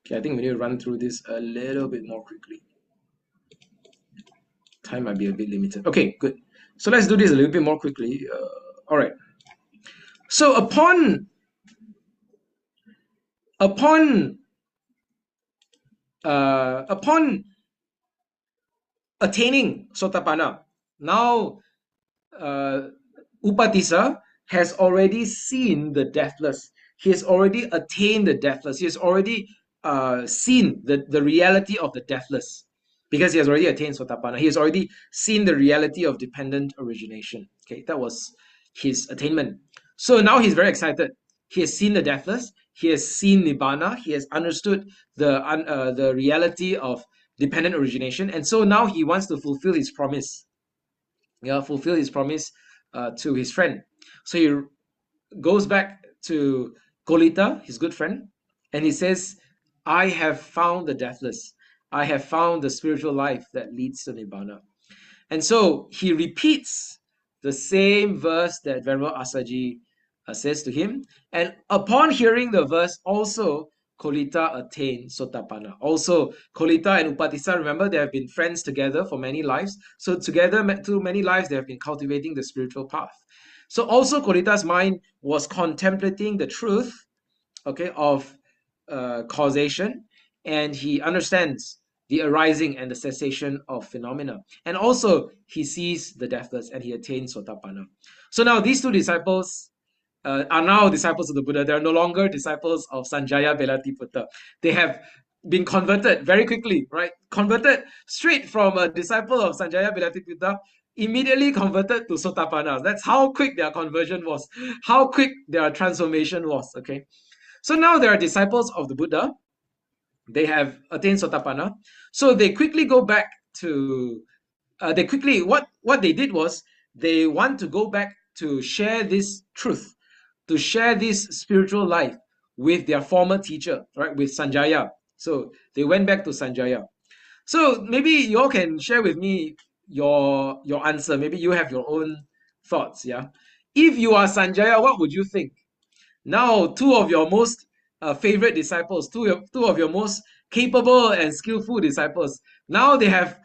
Okay, I think we need to run through this a little bit more quickly. Time might be a bit limited. Okay, good. So let's do this a little bit more quickly. All right. So upon upon attaining Sotapanna, now Upatissa has already seen the deathless. He has already attained the deathless. He has already seen the reality of the deathless because he has already attained Sotapanna. He has already seen the reality of dependent origination. Okay, that was his attainment. So now he's very excited. He has seen the deathless. He has seen Nibbana. He has understood the reality of dependent origination, and so now he wants to fulfill his promise. Fulfill his promise to his friend. So he goes back to Kolita, his good friend, and he says, I have found the deathless. I have found the spiritual life that leads to Nibbana. And so he repeats the same verse that Venerable Asaji says to him. And upon hearing the verse, also Kolita attained Sotapanna. Also, Kolita and Upatissa, remember, they have been friends together for many lives. So together, through many lives, they have been cultivating the spiritual path. So also Kolita's mind was contemplating the truth, okay, of causation, and he understands the arising and the cessation of phenomena. And also, he sees the deathless and he attains Sotapanna. So now these two disciples are now disciples of the Buddha. They are no longer disciples of Sanjaya Velatiputta. They have been converted very quickly, right? Converted straight from a disciple of Sanjaya Velatiputta, immediately converted to Sotapanna. That's how quick their conversion was, how quick their transformation was, okay? So now they are disciples of the Buddha. They have attained Sotapanna. So they quickly go back to, what they did was they want to go back to share this truth, to share this spiritual life with their former teacher, right, with Sanjaya. So they went back to Sanjaya. So maybe you all can share with me your answer. Maybe you have your own thoughts, yeah? If you are Sanjaya, what would you think? Now, two of your most favorite disciples, two of your most capable and skillful disciples, now they have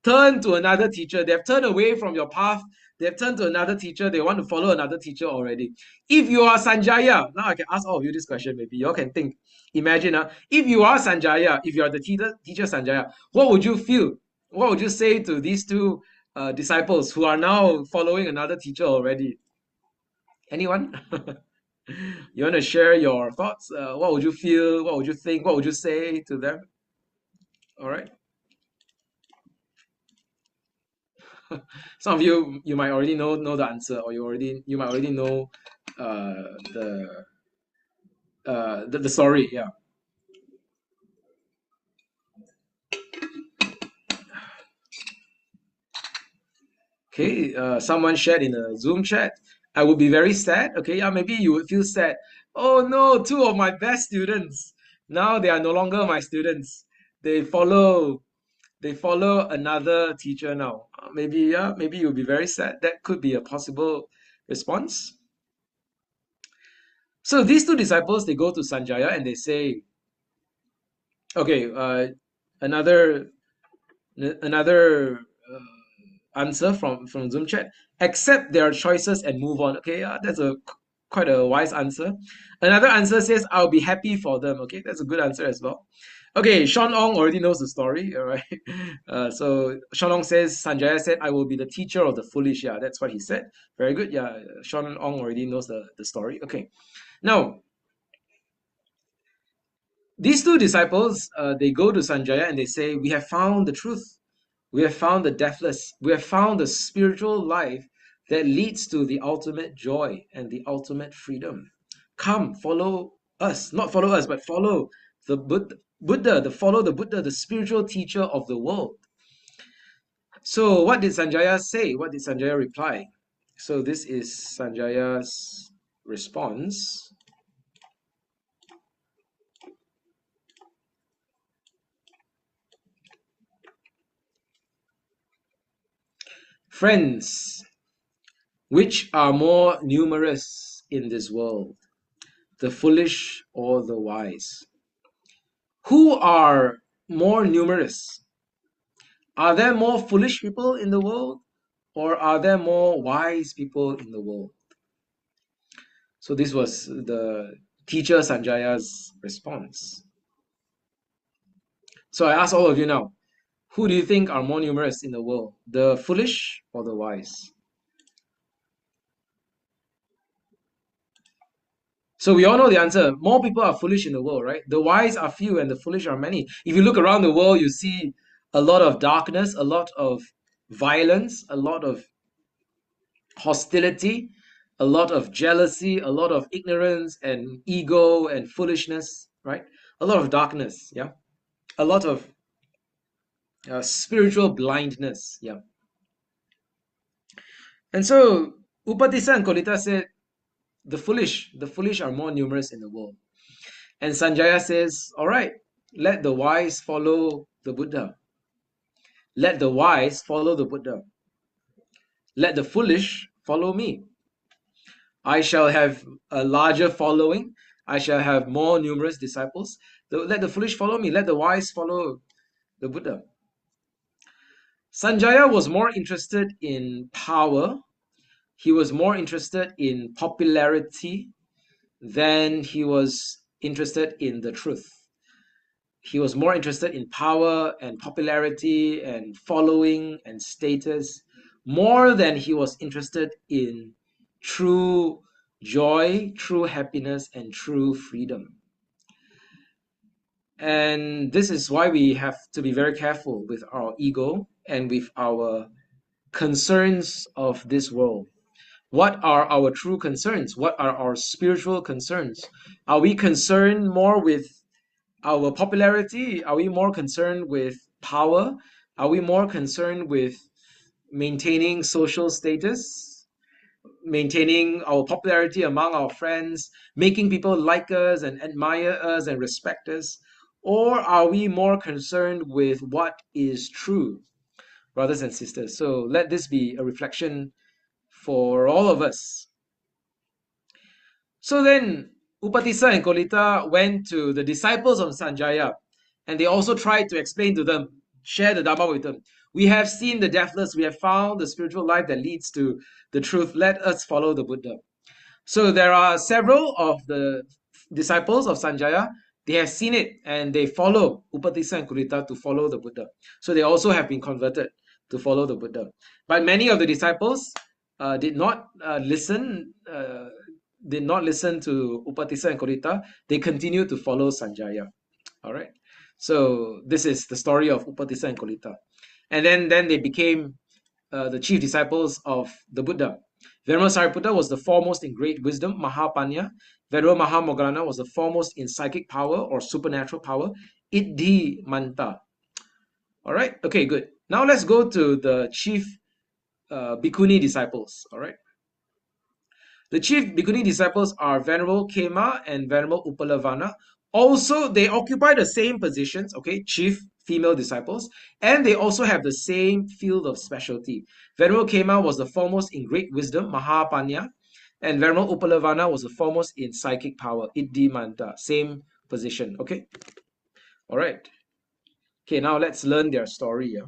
turned to another teacher. They have turned away from your path. They have turned to another teacher. They want to follow another teacher already. If you are Sanjaya, now I can ask all of you this question. Maybe you all can think. Imagine, if you are Sanjaya, if you are the teacher Sanjaya, what would you feel? What would you say to these two disciples who are now following another teacher already? Anyone? You want to share your thoughts? What would you feel? What would you think? What would you say to them? All right. Some of you might already know the answer, or you might already know the the story. Yeah. Okay. Someone shared in a Zoom chat. I would be very sad. Okay. Yeah. Maybe you would feel sad. Oh no, two of my best students. Now they are no longer my students. They follow they follow another teacher now. Maybe, yeah, maybe you'll be very sad. That could be a possible response. So these two disciples, they go to Sanjaya and they say, okay, another answer from Zoom chat. Accept their choices and move on. Okay, yeah, that's a quite a wise answer. Another answer says, I'll be happy for them. Okay, that's a good answer as well. Okay, Sean Ong already knows the story, all right? So Sean Ong says, Sanjaya said, I will be the teacher of the foolish. Yeah, that's what he said. Very good. Yeah, Sean Ong already knows the story. Okay. Now, these two disciples, they go to Sanjaya and they say, we have found the truth. We have found the deathless. We have found the spiritual life that leads to the ultimate joy and the ultimate freedom. Come, follow us. Not follow us, but follow the follow the Buddha, the spiritual teacher of the world. So what did Sanjaya say? What did Sanjaya reply? So this is Sanjaya's response. Friends, which are more numerous in this world, the foolish or the wise? Who are more numerous? Are there more foolish people in the world, or are there more wise people in the world? So this was the teacher Sanjaya's response. So I ask all of you now, who do you think are more numerous in the world, the foolish or the wise? So we all know the answer. More people are foolish in the world, right? The wise are few and the foolish are many. If you look around the world, you see a lot of darkness, a lot of violence, a lot of hostility, a lot of jealousy, a lot of ignorance and ego and foolishness, right? A lot of darkness, yeah? A lot of spiritual blindness, yeah? And so Upatissa and Kolita said, the foolish are more numerous in the world. And Sanjaya says, all right, let the wise follow the Buddha. Let the wise follow the Buddha. Let the foolish follow me. I shall have a larger following. I shall have more numerous disciples. Let the foolish follow me. Let the wise follow the Buddha. Sanjaya was more interested in power. He was more interested in popularity than he was interested in the truth. He was more interested in power and popularity and following and status more than he was interested in true joy, true happiness, and true freedom. And this is why we have to be very careful with our ego and with our concerns of this world. What are our true concerns? What are our spiritual concerns? Are we concerned more with our popularity? Are we more concerned with power? Are we more concerned with maintaining social status, maintaining our popularity among our friends, making people like us and admire us and respect us? Or are we more concerned with what is true, brothers and sisters? So let this be a reflection for all of us. So then Upatissa and Kolita went to the disciples of Sanjaya, and they also tried to explain to them, share the Dhamma with them. We have seen the deathless, we have found the spiritual life that leads to the truth. Let us follow the Buddha. So there are several of the disciples of Sanjaya. They have seen it and they follow Upatissa and Kolita to follow the Buddha. So they also have been converted to follow the Buddha. But many of the disciples did not listen. Did not listen to Upatissa and Kolita. They continued to follow Sanjaya. All right. So this is the story of Upatissa and Kolita. And then they became the chief disciples of the Buddha. Venerable Sariputta was the foremost in great wisdom, Mahapanya. Venerable Mahamoggallana was the foremost in psychic power or supernatural power, Iddhimanta. All right. Okay, good. Now let's go to the chief Bhikkhuni disciples. All right. The chief Bhikkhuni disciples are Venerable Khema and Venerable Upalavana. Also, they occupy the same positions, okay, chief female disciples, and they also have the same field of specialty. Venerable Khema was the foremost in great wisdom, Mahapanya, and Venerable Upalavana was the foremost in psychic power, Iddhimanta, same position, okay? All right. Okay, now let's learn their story. Yeah?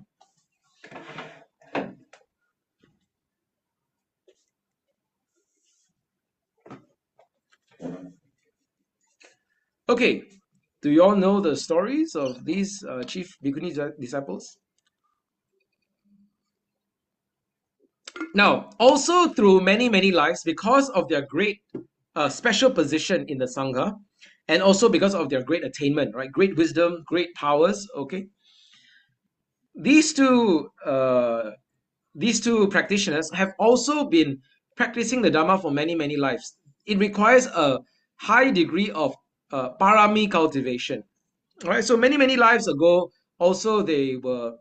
Okay, do you all know the stories of these chief Bhikkhuni disciples? Now, also through many, many lives, because of their great special position in the Sangha, and also because of their great attainment, right? Great wisdom, great powers, okay? These two practitioners have also been practicing the Dhamma for many, many lives. It requires a high degree of parami cultivation. All right, so many, many lives ago, also they were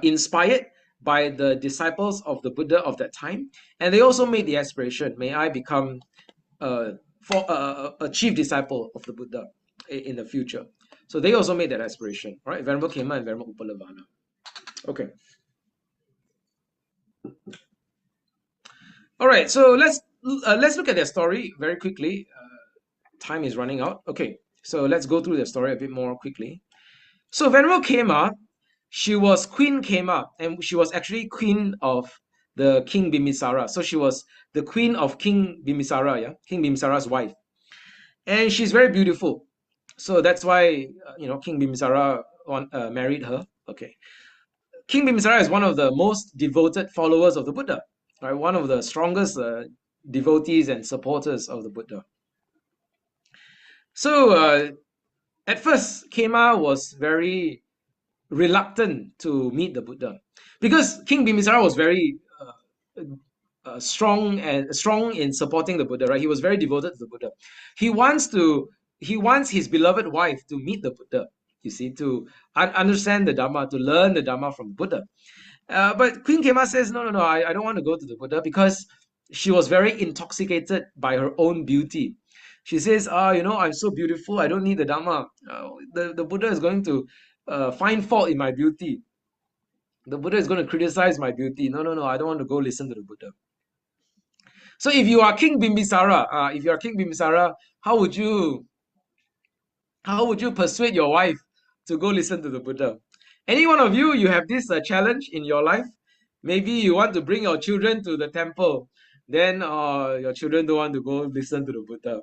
inspired by the disciples of the Buddha of that time, and they also made the aspiration, may I become a chief disciple of the Buddha in the future. So they also made that aspiration, right? Venerable Khema and Venerable Upalavana. Okay. All right, so let's look at their story very quickly. Time is running out. Okay, So let's go through the story a bit more quickly. So Venerable Khema, she was Queen Khema, and she was actually queen of the King Bimbisara. So she was the queen of King Bimbisara, yeah, King Bimbisara's wife, and she's very beautiful. So that's why King Bimbisara married her. Okay, King Bimbisara is one of the most devoted followers of the Buddha, right? One of the strongest devotees and supporters of the Buddha. So at first, Khema was very reluctant to meet the Buddha because King Bimbisara was very strong in supporting the Buddha, right? He was very devoted to the Buddha. He wants his beloved wife to meet the Buddha, you see, to understand the Dhamma, to learn the Dhamma from Buddha. But Queen Khema says, no, I don't want to go to the Buddha because she was very intoxicated by her own beauty. She says, I'm so beautiful, I don't need the Dhamma. The Buddha is going to find fault in my beauty. The Buddha is going to criticize my beauty. No, I don't want to go listen to the Buddha. So if you are King Bimbisara, how would you persuade your wife to go listen to the Buddha? Any one of you have this challenge in your life? Maybe you want to bring your children to the temple, then your children don't want to go listen to the Buddha.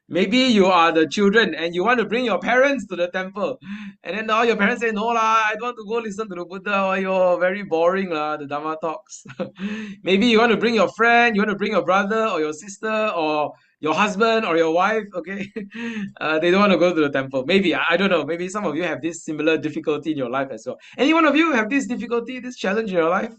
Maybe you are the children and you want to bring your parents to the temple. And then now your parents say, no lah, I don't want to go listen to the Buddha. Oh, you're very boring lah, the Dhamma talks. Maybe you want to bring your friend, you want to bring your brother or your sister or your husband or your wife, okay? They don't want to go to the temple. Maybe, I don't know. Maybe some of you have this similar difficulty in your life as well. Any one of you have this difficulty, this challenge in your life?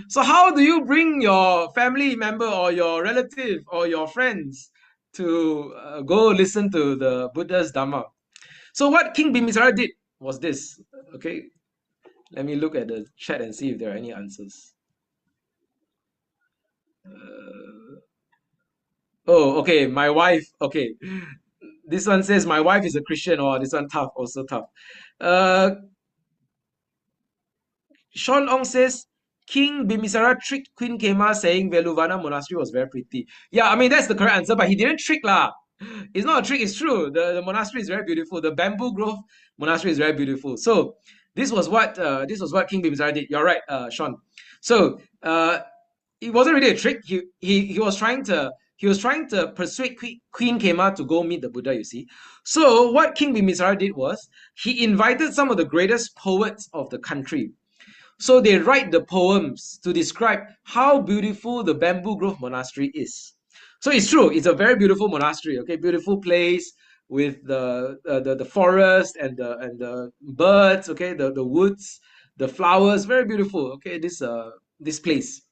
So how do you bring your family member or your relative or your friends to go listen to the Buddha's Dhamma? So what King Bimbisara did was this. Okay, let me look at the chat and see if there are any answers. Okay, my wife. Okay, this one says my wife is a Christian. Oh, this one tough, also tough. Sean Ong says King Bimbisara tricked Queen Khema saying Veluvana Monastery was very pretty. Yeah, I mean that's the correct answer, but he didn't trick lah. It's not a trick, it's true. The monastery is very beautiful. The Bamboo Grove Monastery is very beautiful. So this was what King Bimbisara did. You're right, Sean. So it wasn't really a trick. He was trying to persuade Queen Khema to go meet the Buddha, you see. So what King Bimbisara did was he invited some of the greatest poets of the country. So they write the poems to describe how beautiful the Bamboo Grove Monastery is. So it's true, it's a very beautiful monastery, okay, beautiful place with the forest and the birds, okay, the woods, the flowers, very beautiful, okay, this place.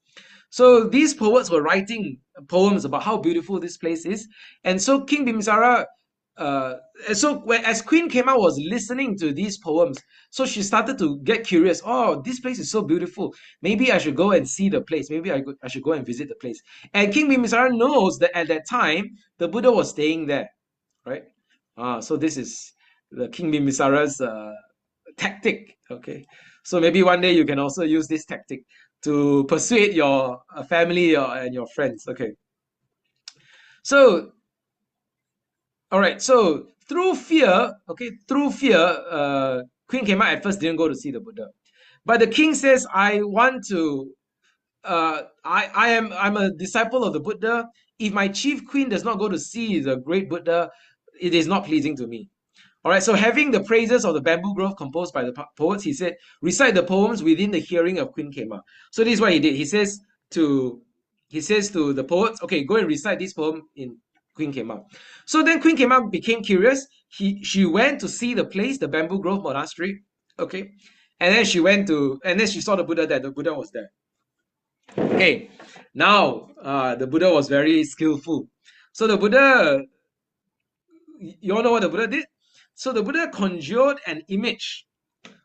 So these poets were writing poems about how beautiful this place is, and so King Bimbisara. As Queen Khema was listening to these poems, so she started to get curious. Oh, this place is so beautiful. Maybe I should go and see the place. Maybe I should go and visit the place. And King Bimbisara knows that at that time the Buddha was staying there, right? So this is the King Bimbisara's tactic. Okay, so maybe one day you can also use this tactic to persuade your family and your friends. Okay, so. All right, so through fear, Queen Khema at first didn't go to see the Buddha, but the king says, "I want to. I'm a disciple of the Buddha. If my chief queen does not go to see the great Buddha, it is not pleasing to me." All right, so having the praises of the Bamboo Grove composed by the poets, he said, recite the poems within the hearing of Queen Khema. So this is what he did. He says to the poets, okay, go and recite this poem in Queen Khema. So then Queen Khema became curious. She went to see the place, the Bamboo Grove Monastery, okay, and then she saw the Buddha there. The Buddha was there. Okay, now the Buddha was very skillful. So the Buddha, you all know what the Buddha did? So the Buddha conjured an image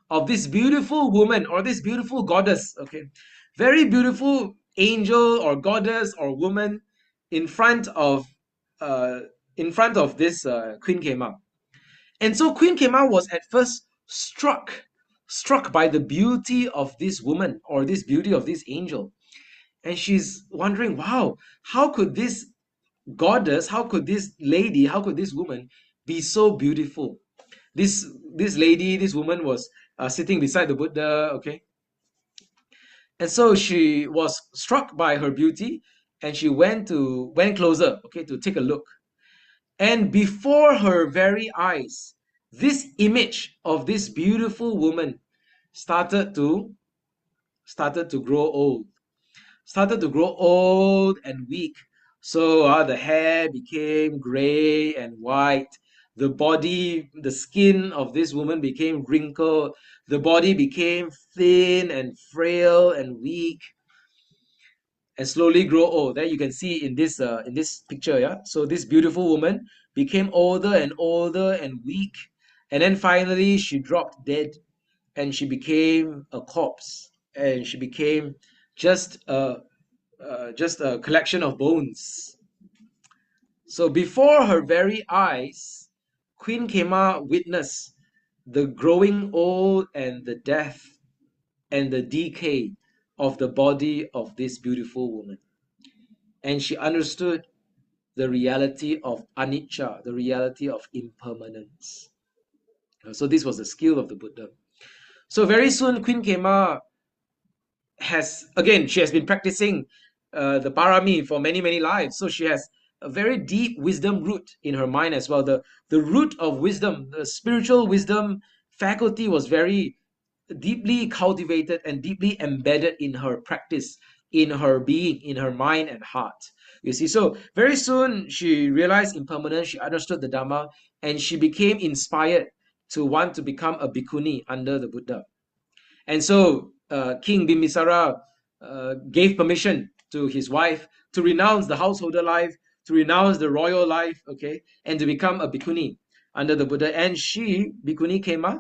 of this beautiful woman or this beautiful goddess, okay, very beautiful angel or goddess or woman in front of this Queen Khema. And so Queen Khema was at first struck by the beauty of this woman or this beauty of this angel. And she's wondering, wow, how could this goddess, how could this lady, how could this woman be so beautiful. This lady, this woman was sitting beside the Buddha, okay? And so she was struck by her beauty, and she went closer, okay, to take a look. And before her very eyes, this image of this beautiful woman started to grow old, and weak. So the hair became gray and white. The skin of this woman became wrinkled. The body became thin and frail and weak, and slowly grow old. There you can see in this picture, yeah. So this beautiful woman became older and older and weak, and then finally she dropped dead, and she became a corpse, and she became just a collection of bones. So before her very eyes, Queen Kema witnessed the growing old and the death and the decay of the body of this beautiful woman. And she understood the reality of anicca, the reality of impermanence. So this was the skill of the Buddha. So very soon, Queen Kema she has been practicing the parami for many, many lives. So she has a very deep wisdom root in her mind as well. The root of wisdom, the spiritual wisdom faculty was very deeply cultivated and deeply embedded in her practice, in her being, in her mind and heart. You see, so very soon she realized impermanence, she understood the Dhamma, and she became inspired to want to become a bhikkhuni under the Buddha. And so King Bimbisara gave permission to his wife to renounce the householder life, to renounce the royal life, okay, and to become a bhikkhuni under the Buddha. And she, Bhikkhuni Kema,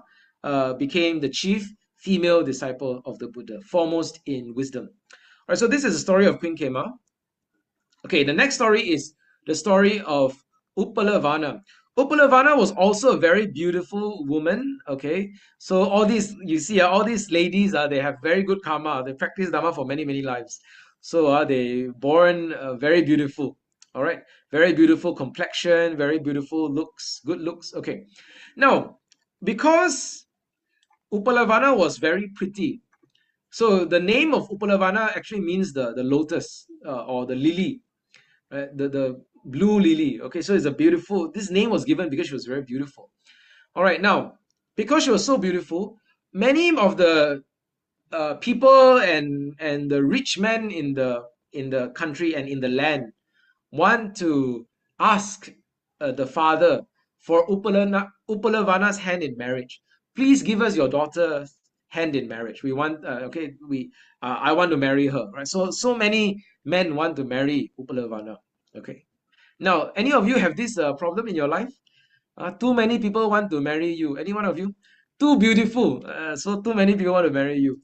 became the chief female disciple of the Buddha, foremost in wisdom. All right, so this is the story of Queen Kema. Okay, the next story is the story of Uppalavana. Uppalavana was also a very beautiful woman. Okay, so all these, you see, all these ladies, they have very good karma. They practice Dhamma for many, many lives. So they born very beautiful. All right, very beautiful complexion, very beautiful looks, good looks. Okay, now because Uppalavana was very pretty, so the name of Uppalavana actually means the lotus or the lily, right? The blue lily. Okay, so it's a beautiful. This name was given because she was very beautiful. All right, now because she was so beautiful, many of the people and the rich men in the country and in the land want to ask the father for Uppalavana's hand in marriage. Please give us your daughter's hand in marriage. We want, I want to marry her, right? So many men want to marry Uppalavana. Okay. Now, any of you have this problem in your life? Too many people want to marry you. Any one of you? Too beautiful. So too many people want to marry you.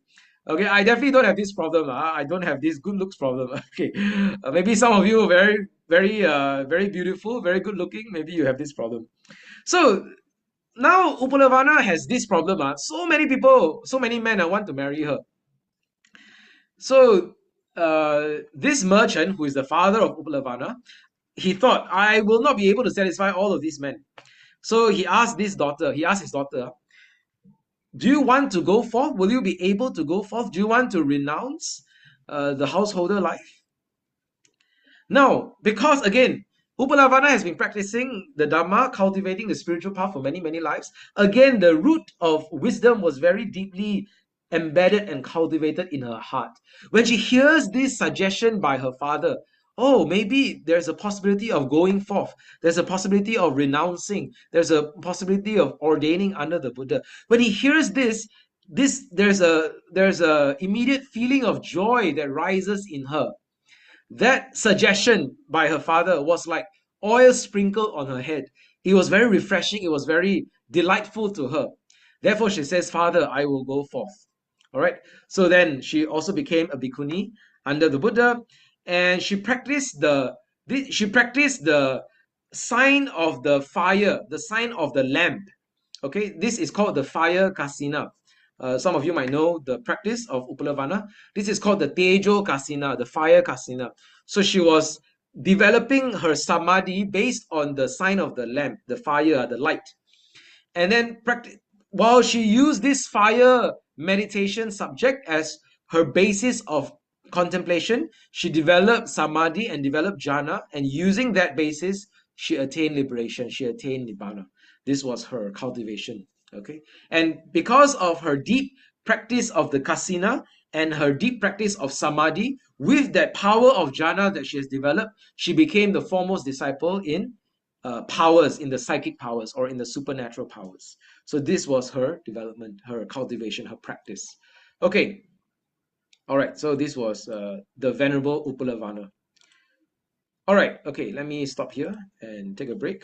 Okay, I definitely don't have this problem. I don't have this good looks problem. Okay, maybe some of you are very beautiful, very good looking. Maybe you have this problem. So now Uppalavana has this problem. So many people, so many men want to marry her. So this merchant, who is the father of Uppalavana, he thought, I will not be able to satisfy all of these men. So he asked his daughter, do you want to go forth? Will you be able to go forth? Do you want to renounce the householder life? Now, because again, Uppalavana has been practicing the Dhamma, cultivating the spiritual path for many, many lives. Again, the root of wisdom was very deeply embedded and cultivated in her heart. When she hears this suggestion by her father, oh, maybe there's a possibility of going forth. There's a possibility of renouncing. There's a possibility of ordaining under the Buddha. When he hears this there's a immediate feeling of joy that rises in her. That suggestion by her father was like oil sprinkled on her head. It was very refreshing. It was very delightful to her. Therefore, she says, Father, I will go forth. All right. So then she also became a bhikkhuni under the Buddha, and she practiced the sign of the fire, the sign of the lamp. Okay, this is called the fire kasina. Some of you might know the practice of Uppalavana. This is called the Tejo Kasina, the fire Kasina. So she was developing her samadhi based on the sign of the lamp, the fire, the light. And then while she used this fire meditation subject as her basis of contemplation, she developed samadhi and developed jhana, and using that basis, she attained liberation, she attained nibbana. This was her cultivation. Okay, and because of her deep practice of the kasina and her deep practice of samadhi, with that power of jhana that she has developed, she became the foremost disciple in powers, in the psychic powers or in the supernatural powers. So this was her development, her cultivation, her practice. Okay, all right. So this was the Venerable Upalavana. All right. Okay, let me stop here and take a break.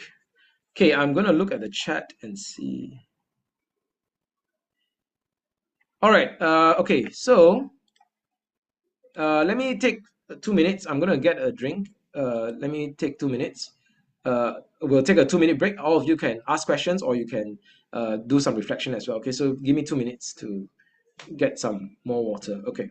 Okay, I'm gonna look at the chat and see. All right. Okay. So let me take 2 minutes. I'm gonna get a drink. Let me take 2 minutes. We'll take a 2 minute break. All of you can ask questions or you can do some reflection as well. Okay, so give me 2 minutes to get some more water. Okay.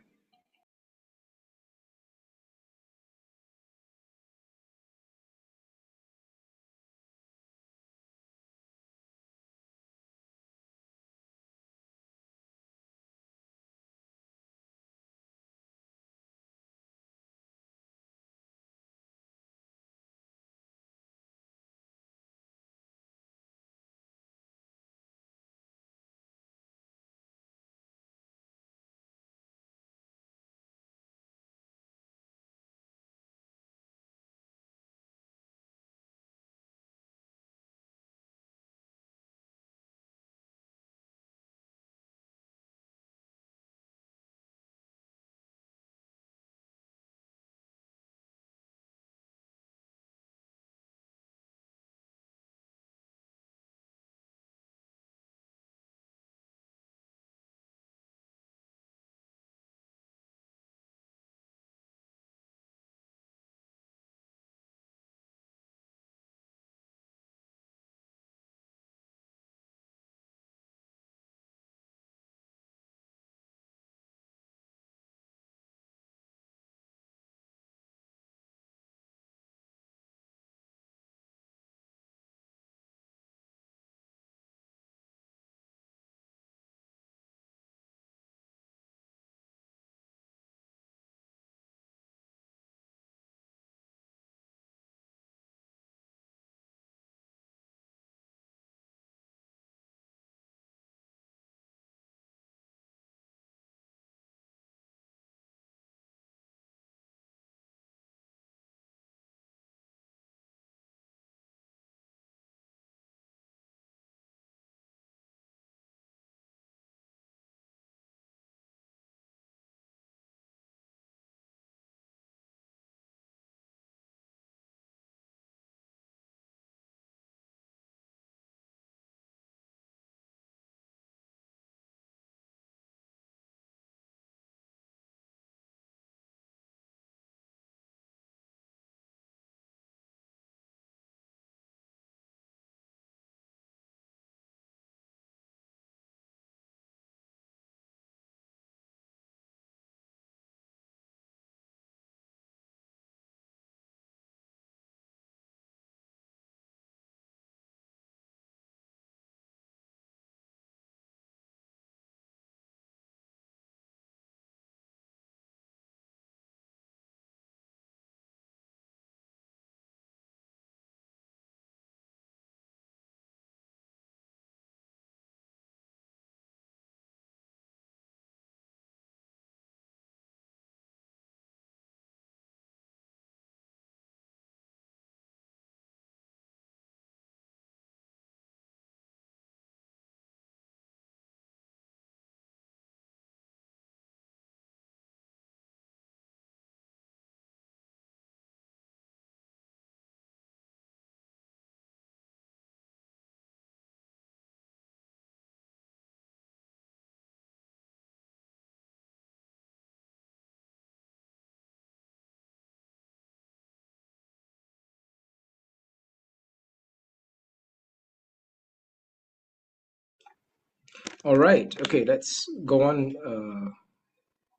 All right. Okay, let's go on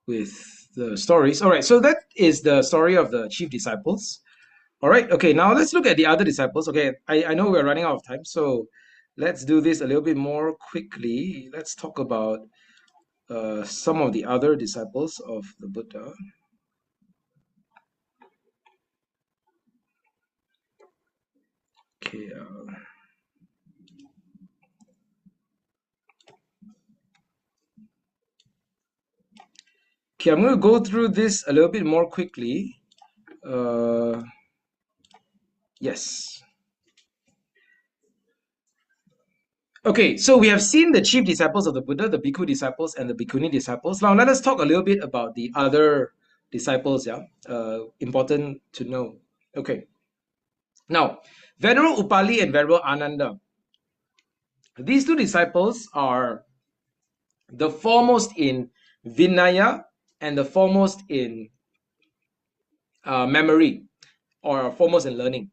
with the stories. All right. So that is the story of the chief disciples. All right, okay, now let's look at the other disciples. Okay, I know we're running out of time, so let's do this a little bit more quickly. Let's talk about some of the other disciples of the Buddha. Okay, okay, I'm going to go through this a little bit more quickly. Yes. Okay, so we have seen the chief disciples of the Buddha, the bhikkhu disciples and the bhikkhuni disciples. Now let us talk a little bit about the other disciples, yeah? Important to know. Okay. Now, Venerable Upali and Venerable Ananda. These two disciples are the foremost in Vinaya and the foremost in memory, or foremost in learning.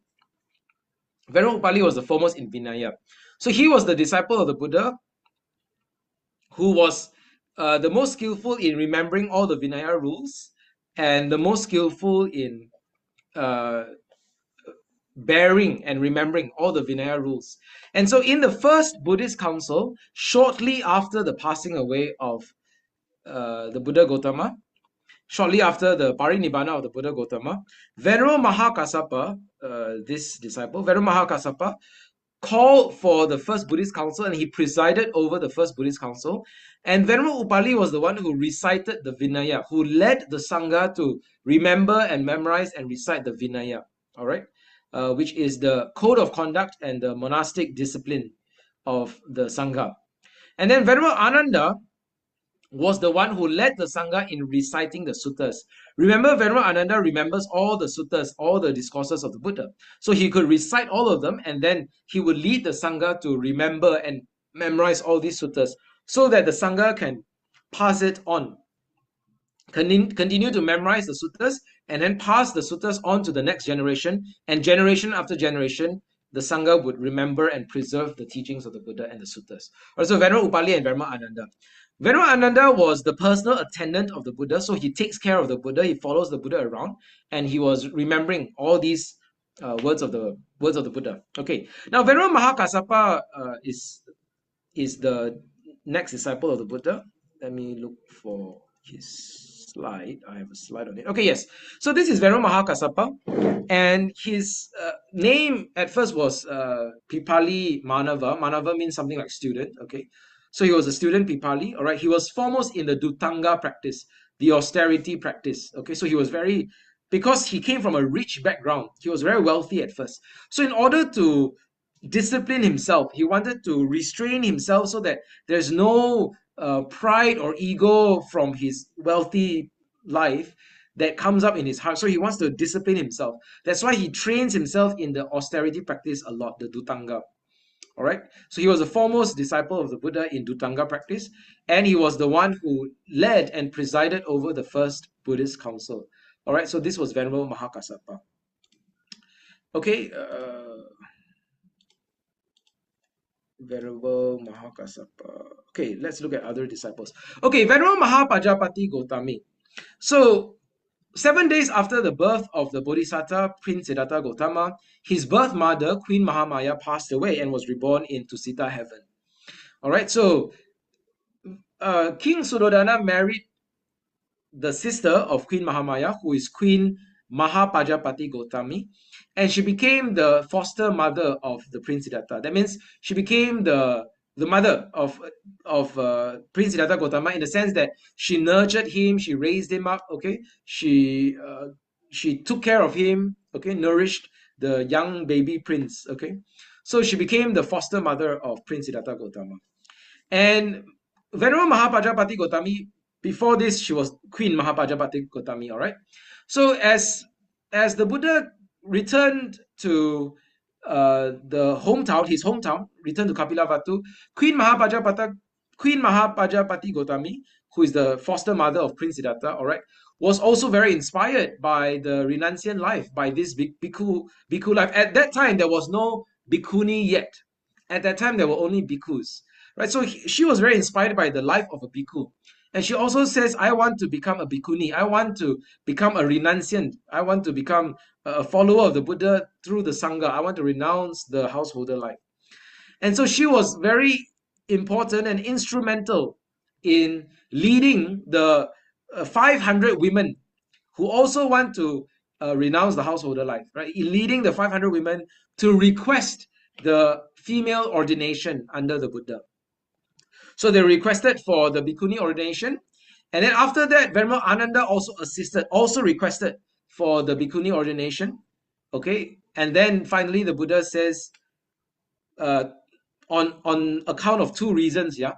Venerable Upali was the foremost in Vinaya. So he was the disciple of the Buddha who was the most skillful in remembering all the Vinaya rules and the most skillful in bearing and remembering all the Vinaya rules. And so in the first Buddhist council, shortly after the passing away of the Buddha Gautama, shortly after the Parinibbana of the Buddha Gautama, Venerable Mahakassapa, this disciple, Venerable Mahakassapa, called for the first Buddhist council and he presided over the first Buddhist council. And Venerable Upali was the one who recited the Vinaya, who led the Sangha to remember and memorize and recite the Vinaya, all right, which is the code of conduct and the monastic discipline of the Sangha. And then Venerable Ananda was the one who led the Sangha in reciting the suttas. Remember, Venerable Ananda remembers all the suttas, all the discourses of the Buddha. So he could recite all of them and then he would lead the Sangha to remember and memorize all these suttas so that the Sangha can pass it on, continue to memorize the suttas and then pass the suttas on to the next generation. And generation after generation, the Sangha would remember and preserve the teachings of the Buddha and the suttas. Also, Venerable Upali and Venerable Ananda. Venerable Ananda was the personal attendant of the Buddha, so he takes care of the Buddha, he follows the Buddha around, and he was remembering all these words of the Buddha. Okay, now Venerable Mahakassapa is the next disciple of the Buddha. Let me look for his slide. I have a slide on it. Okay, yes. So this is Venerable Mahakassapa, and his name at first was Pipali Manava. Manava means something like student. Okay. So he was a student Pipali, all right. He was foremost in the Dutanga practice, the austerity practice. Okay, so he was because he came from a rich background, he was very wealthy at first. So in order to discipline himself, he wanted to restrain himself so that there's no pride or ego from his wealthy life that comes up in his heart. So he wants to discipline himself. That's why he trains himself in the austerity practice a lot, the Dutanga. All right. So he was the foremost disciple of the Buddha in Dutanga practice, and he was the one who led and presided over the first Buddhist council. All right. So this was Venerable Mahakassapa. Okay. Venerable Mahakassapa. Okay, let's look at other disciples. Okay, Venerable Mahapajapati Gotami. So 7 days after the birth of the Bodhisatta, Prince Siddhartha Gautama, his birth mother, Queen Mahamaya, passed away and was reborn into Sita heaven. All right, so King Suddhodana married the sister of Queen Mahamaya, who is Queen Mahapajapati Gotami, and she became the foster mother of the Prince Siddhartha. That means she became the mother of Prince Siddhartha Gautama, in the sense that she nurtured him, she raised him up. Okay, she took care of him. Okay, nourished the young baby prince. Okay, so she became the foster mother of Prince Siddhartha Gautama. And Venerable Mahapajapati Gotami, before this, she was Queen Mahapajapati Gotami. All right. So as the Buddha returned to the hometown, his hometown, returned to Kapilavatthu, Queen Mahapajapati Gotami, who is the foster mother of Prince Siddhartha, all right, was also very inspired by the renunciant life, by this bhikkhu life. At that time, there was no bhikkhuni yet. At that time, there were only bhikkhus. Right, so she was very inspired by the life of a bhikkhu. And she also says, I want to become a bhikkhuni. I want to become a renunciant. I want to become a follower of the Buddha through the Sangha. I want to renounce the householder life. And so she was very important and instrumental in leading the 500 women who also want to renounce the householder life, right? In leading the 500 women to request the female ordination under the Buddha. So they requested for the bhikkhuni ordination. And then after that, Venerable Ananda also requested for the bhikkhuni ordination. Okay. And then finally, the Buddha says, on account of two reasons, yeah.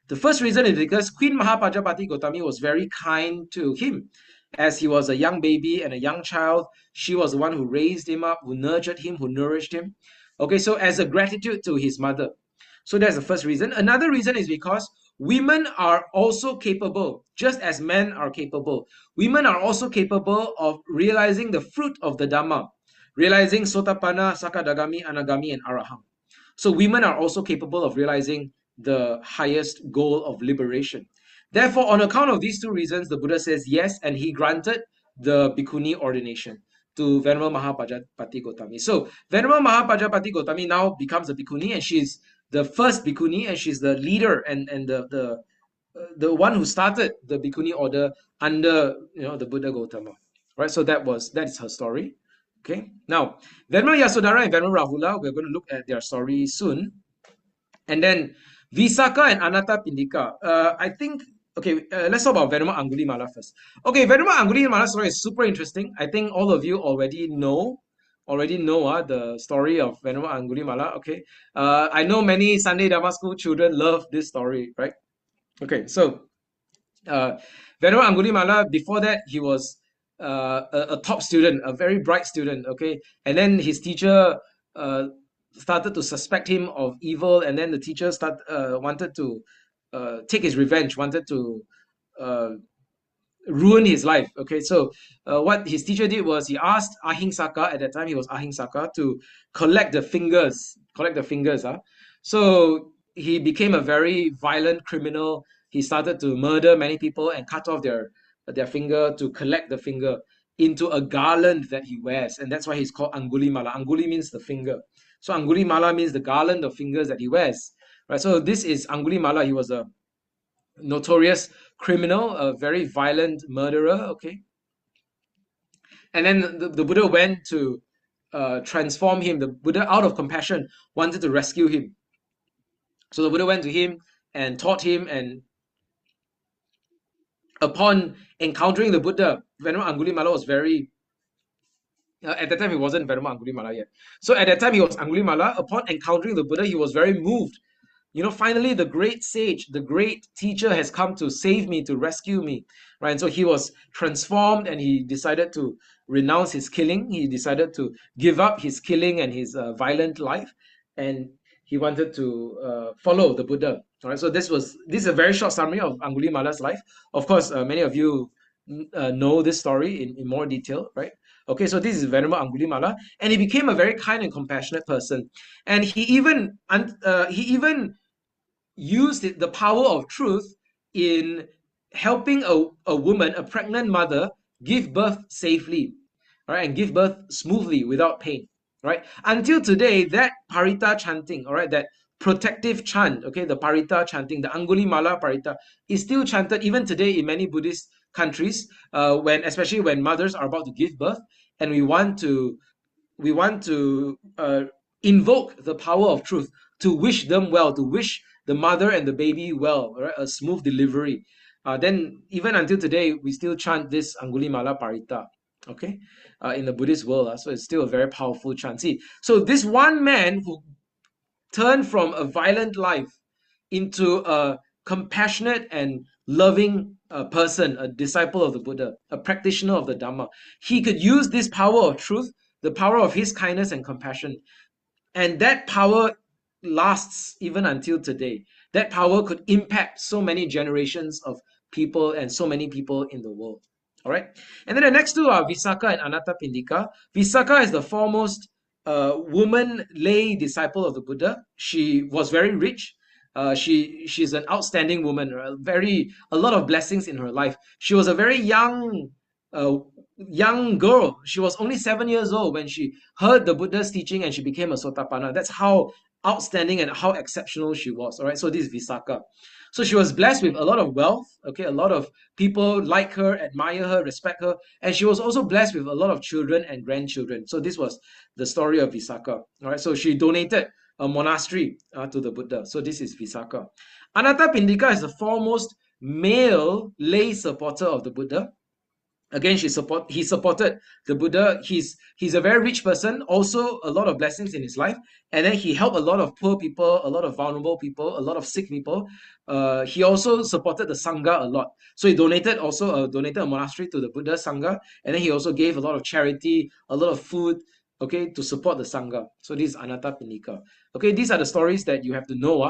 The first reason is because Queen Mahapajapati Gotami was very kind to him. As he was a young baby and a young child, she was the one who raised him up, who nurtured him, who nourished him. Okay, so as a gratitude to his mother. So that's the first reason. Another reason is because women are also capable, just as men are capable. Women are also capable of realizing the fruit of the Dhamma, realizing Sotapanna, Sakadagami, Anagami, and Arahant. So women are also capable of realizing the highest goal of liberation. Therefore, on account of these two reasons, the Buddha says yes, and he granted the bhikkhuni ordination to Venerable Mahapajapati Gotami. So Venerable Mahapajapati Gotami now becomes a bhikkhuni, and she's the first bhikkhuni, and she's the leader and the one who started the bhikkhuni order under the Buddha Gautama. Right? So that is her story. Okay. Now, Venerable Yasodhara and Venerable Rahula, we're going to look at their story soon. And then Visakha and Anatta Pindika. I think, okay, let's talk about Venerable Angulimala first. Okay, Venerable Angulimala's story is super interesting. I think all of you already know the story of Venerable Angulimala. Okay. I know many Sunday Dhamma school children love this story, right? Okay, so Venerable Angulimala, before that, he was a top student, a very bright student, okay? And then his teacher started to suspect him of evil, and then the teacher wanted to take his revenge, wanted to ruin his life, okay? So what his teacher did was he asked Ahingsaka, at that time he was Ahingsaka, to collect the fingers. So he became a very violent criminal. He started to murder many people and cut off their finger to collect the finger into a garland that he wears. And that's why he's called Angulimala. Anguli means the finger. So Angulimala means the garland of fingers that he wears. Right. So this is Angulimala. He was a notorious criminal, a very violent murderer. Okay. And then the Buddha went to transform him. The Buddha, out of compassion, wanted to rescue him. So the Buddha went to him and taught him, and upon encountering the Buddha, Venerable Angulimala was very, at that time he wasn't Venerable Angulimala yet. So at that time he was Angulimala. Upon encountering the Buddha, he was very moved. Finally the great sage, the great teacher has come to save me, to rescue me. Right? And so he was transformed, and he decided to renounce his killing. He decided to give up his killing and his violent life. And he wanted to follow the Buddha. All right, so this is a very short summary of Angulimala's life. Of course, many of you know this story in more detail, right? Okay, so this is Venerable Angulimala, and he became a very kind and compassionate person. And he even used the power of truth in helping a woman, a pregnant mother, give birth safely, right, and give birth smoothly without pain. Right? Until today, that parita chanting, all right, that protective chant, okay, the parita chanting, the Angulimala parita, is still chanted even today in many Buddhist countries, especially when mothers are about to give birth, and we want to invoke the power of truth to wish them well, to wish the mother and the baby well, right, a smooth delivery. Then even until today, we still chant this Angulimala parita. Okay, in the Buddhist world, so it's still a very powerful chant. See, so this one man who turned from a violent life into a compassionate and loving person, a disciple of the Buddha, a practitioner of the Dhamma, he could use this power of truth, the power of his kindness and compassion, and that power lasts even until today. That power could impact so many generations of people and so many people in the world. All right. And then the next two are Visakha and Anatta Pindika. Visakha is the foremost woman lay disciple of the Buddha. She was very rich. She's an outstanding woman, a lot of blessings in her life. She was a very uh, young girl. She was only 7 years old when she heard the Buddha's teaching and she became a Sotapanna. That's how outstanding and how exceptional she was. All right, so this is Visakha. So she was blessed with a lot of wealth. Okay, a lot of people like her, admire her, respect her, and she was also blessed with a lot of children and grandchildren. So this was the story of Visakha. All right, so she donated a monastery to the Buddha. So this is Visakha. Anathapindika is the foremost male lay supporter of the Buddha. Again, he supported the Buddha. He's a very rich person, also a lot of blessings in his life, and then he helped a lot of poor people, a lot of vulnerable people, a lot of sick people. He also supported the Sangha a lot. So he donated a monastery to the Buddha Sangha, and then he also gave a lot of charity, a lot of food, okay, to support the Sangha. So this is Anathapindika. Okay, these are the stories that you have to know.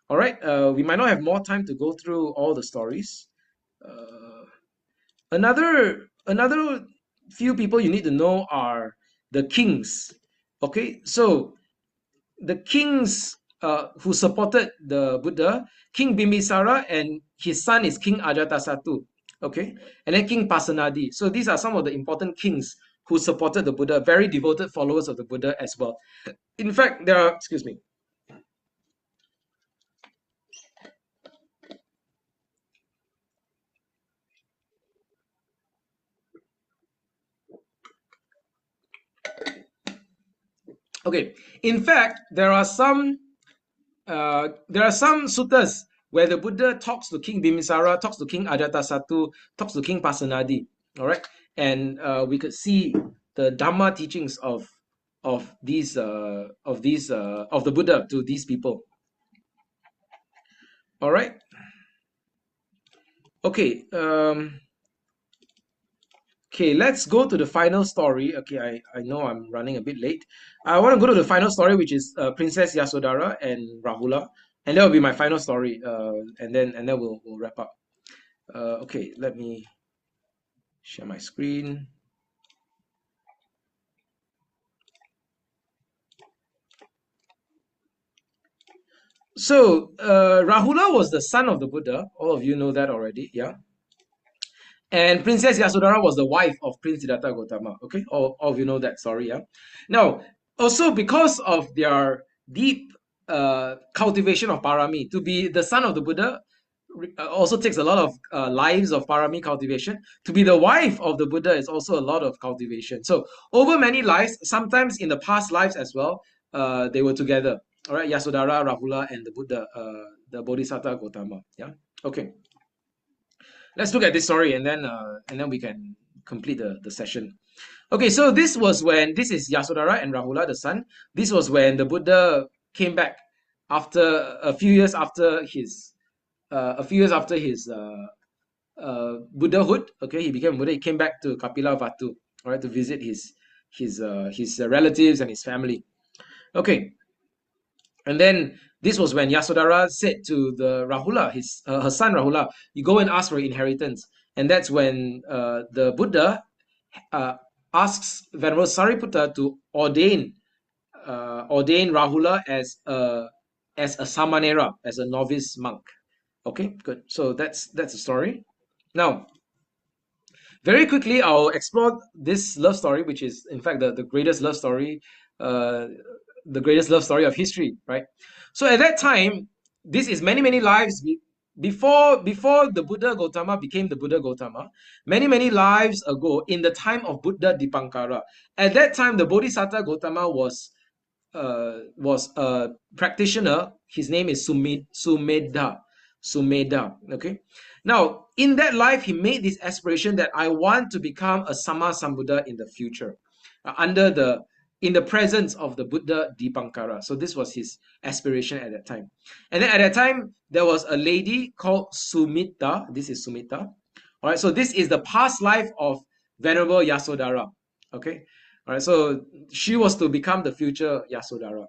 All right, we might not have more time to go through all the stories. Another few people you need to know are the kings. Okay, so the kings who supported the Buddha, King Bimbisara and his son is King Ajatasattu. Okay, and then King Pasenadi. So these are some of the important kings who supported the Buddha, very devoted followers of the Buddha as well. In fact, there are, excuse me. Okay, in fact, there are some suttas where the Buddha talks to King Bimbisara, talks to King Ajatasattu, talks to King Pasenadi. All right, and we could see the Dhamma teachings of the Buddha to these people. All right. Okay. Okay, let's go to the final story. Okay, I know I'm running a bit late. I want to go to the final story, which is Princess Yasodhara and Rahula, and that will be my final story. And then we'll wrap up. Okay, let me share my screen. So Rahula was the son of the Buddha. All of you know that already, yeah. And Princess Yasodhara was the wife of Prince Siddhartha Gautama. Okay, all of you know that story, yeah. Now, also because of their deep cultivation of parami, to be the son of the Buddha also takes a lot of lives of parami cultivation. To be the wife of the Buddha is also a lot of cultivation. So over many lives, sometimes in the past lives as well, they were together. All right, Yasodhara, Rahula, and the Buddha, the Bodhisatta Gautama. Yeah. Okay. Let's look at this story and then we can complete the session. Okay, so this is Yasodhara and Rahula, the son. This was when the Buddha came back after a few years after his Buddhahood. Okay, he became Buddha. He came back to Kapilavatthu, all right, to visit his relatives and his family. Okay, and then this was when Yasodhara said to the Rahula, her son Rahula, you go and ask for inheritance. And that's when the Buddha asks Venerable Sariputta to ordain Rahula as a samanera, as a novice monk. Okay, good. So that's the story. Now, very quickly, I'll explore this love story, which is in fact the greatest love story, of history, right? So at that time, this is many lives before the Buddha Gautama became the Buddha Gautama. Many lives ago, in the time of Buddha Dipankara. At that time, the Bodhisatta Gautama was a practitioner. His name is Sumedha. Okay. Now, in that life, he made this aspiration that I want to become a Sama Sambuddha in the future, in the presence of the Buddha Dipankara. So this was his aspiration at that time. And then at that time, there was a lady called Sumitta. This is Sumitta. All right. So this is the past life of Venerable Yasodhara. Okay. All right. So she was to become the future Yasodhara.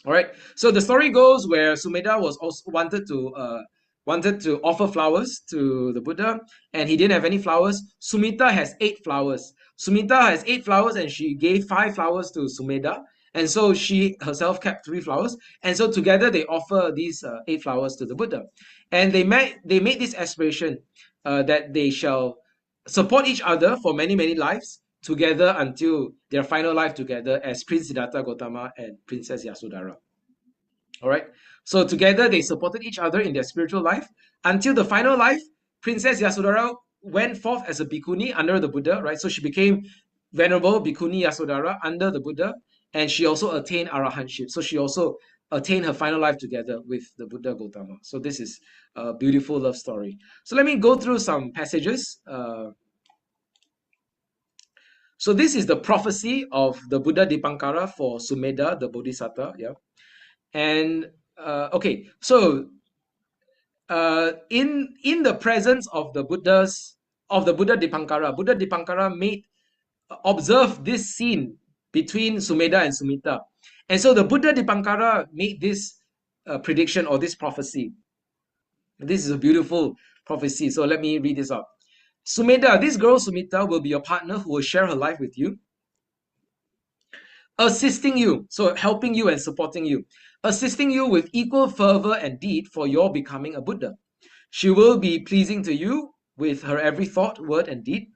All right. So the story goes where Sumedha was also wanted to offer flowers to the Buddha, and he didn't have any flowers. Sumita has 8 flowers. And she gave 5 flowers to Sumedha, And so she herself kept 3 flowers. And so together they offer these 8 flowers to the Buddha. And they made this aspiration that they shall support each other for many, many lives together until their final life together as Prince Siddhartha Gautama and Princess Yasodhara. All right. So together they supported each other in their spiritual life until the final life. Princess Yasodhara went forth as a bhikkhuni under the Buddha, right? So she became Venerable Bhikkhuni Yasodhara under the Buddha, and she also attained arahantship. So she also attained her final life together with the Buddha Gautama. So this is a beautiful love story. So let me go through some passages. So this is the prophecy of the Buddha Dipankara for Sumedha, the Bodhisatta. Yeah. And okay, so in the presence of the Buddha Dipankara observed this scene between Sumedha and Sumitta. And so the Buddha Dipankara made this prediction or this prophecy. This is a beautiful prophecy. So let me read this out. Sumedha, this girl Sumitta will be your partner who will share her life with you, assisting you, so helping you and supporting you, assisting you with equal fervor and deed for your becoming a Buddha. She will be pleasing to you with her every thought, word, and deed.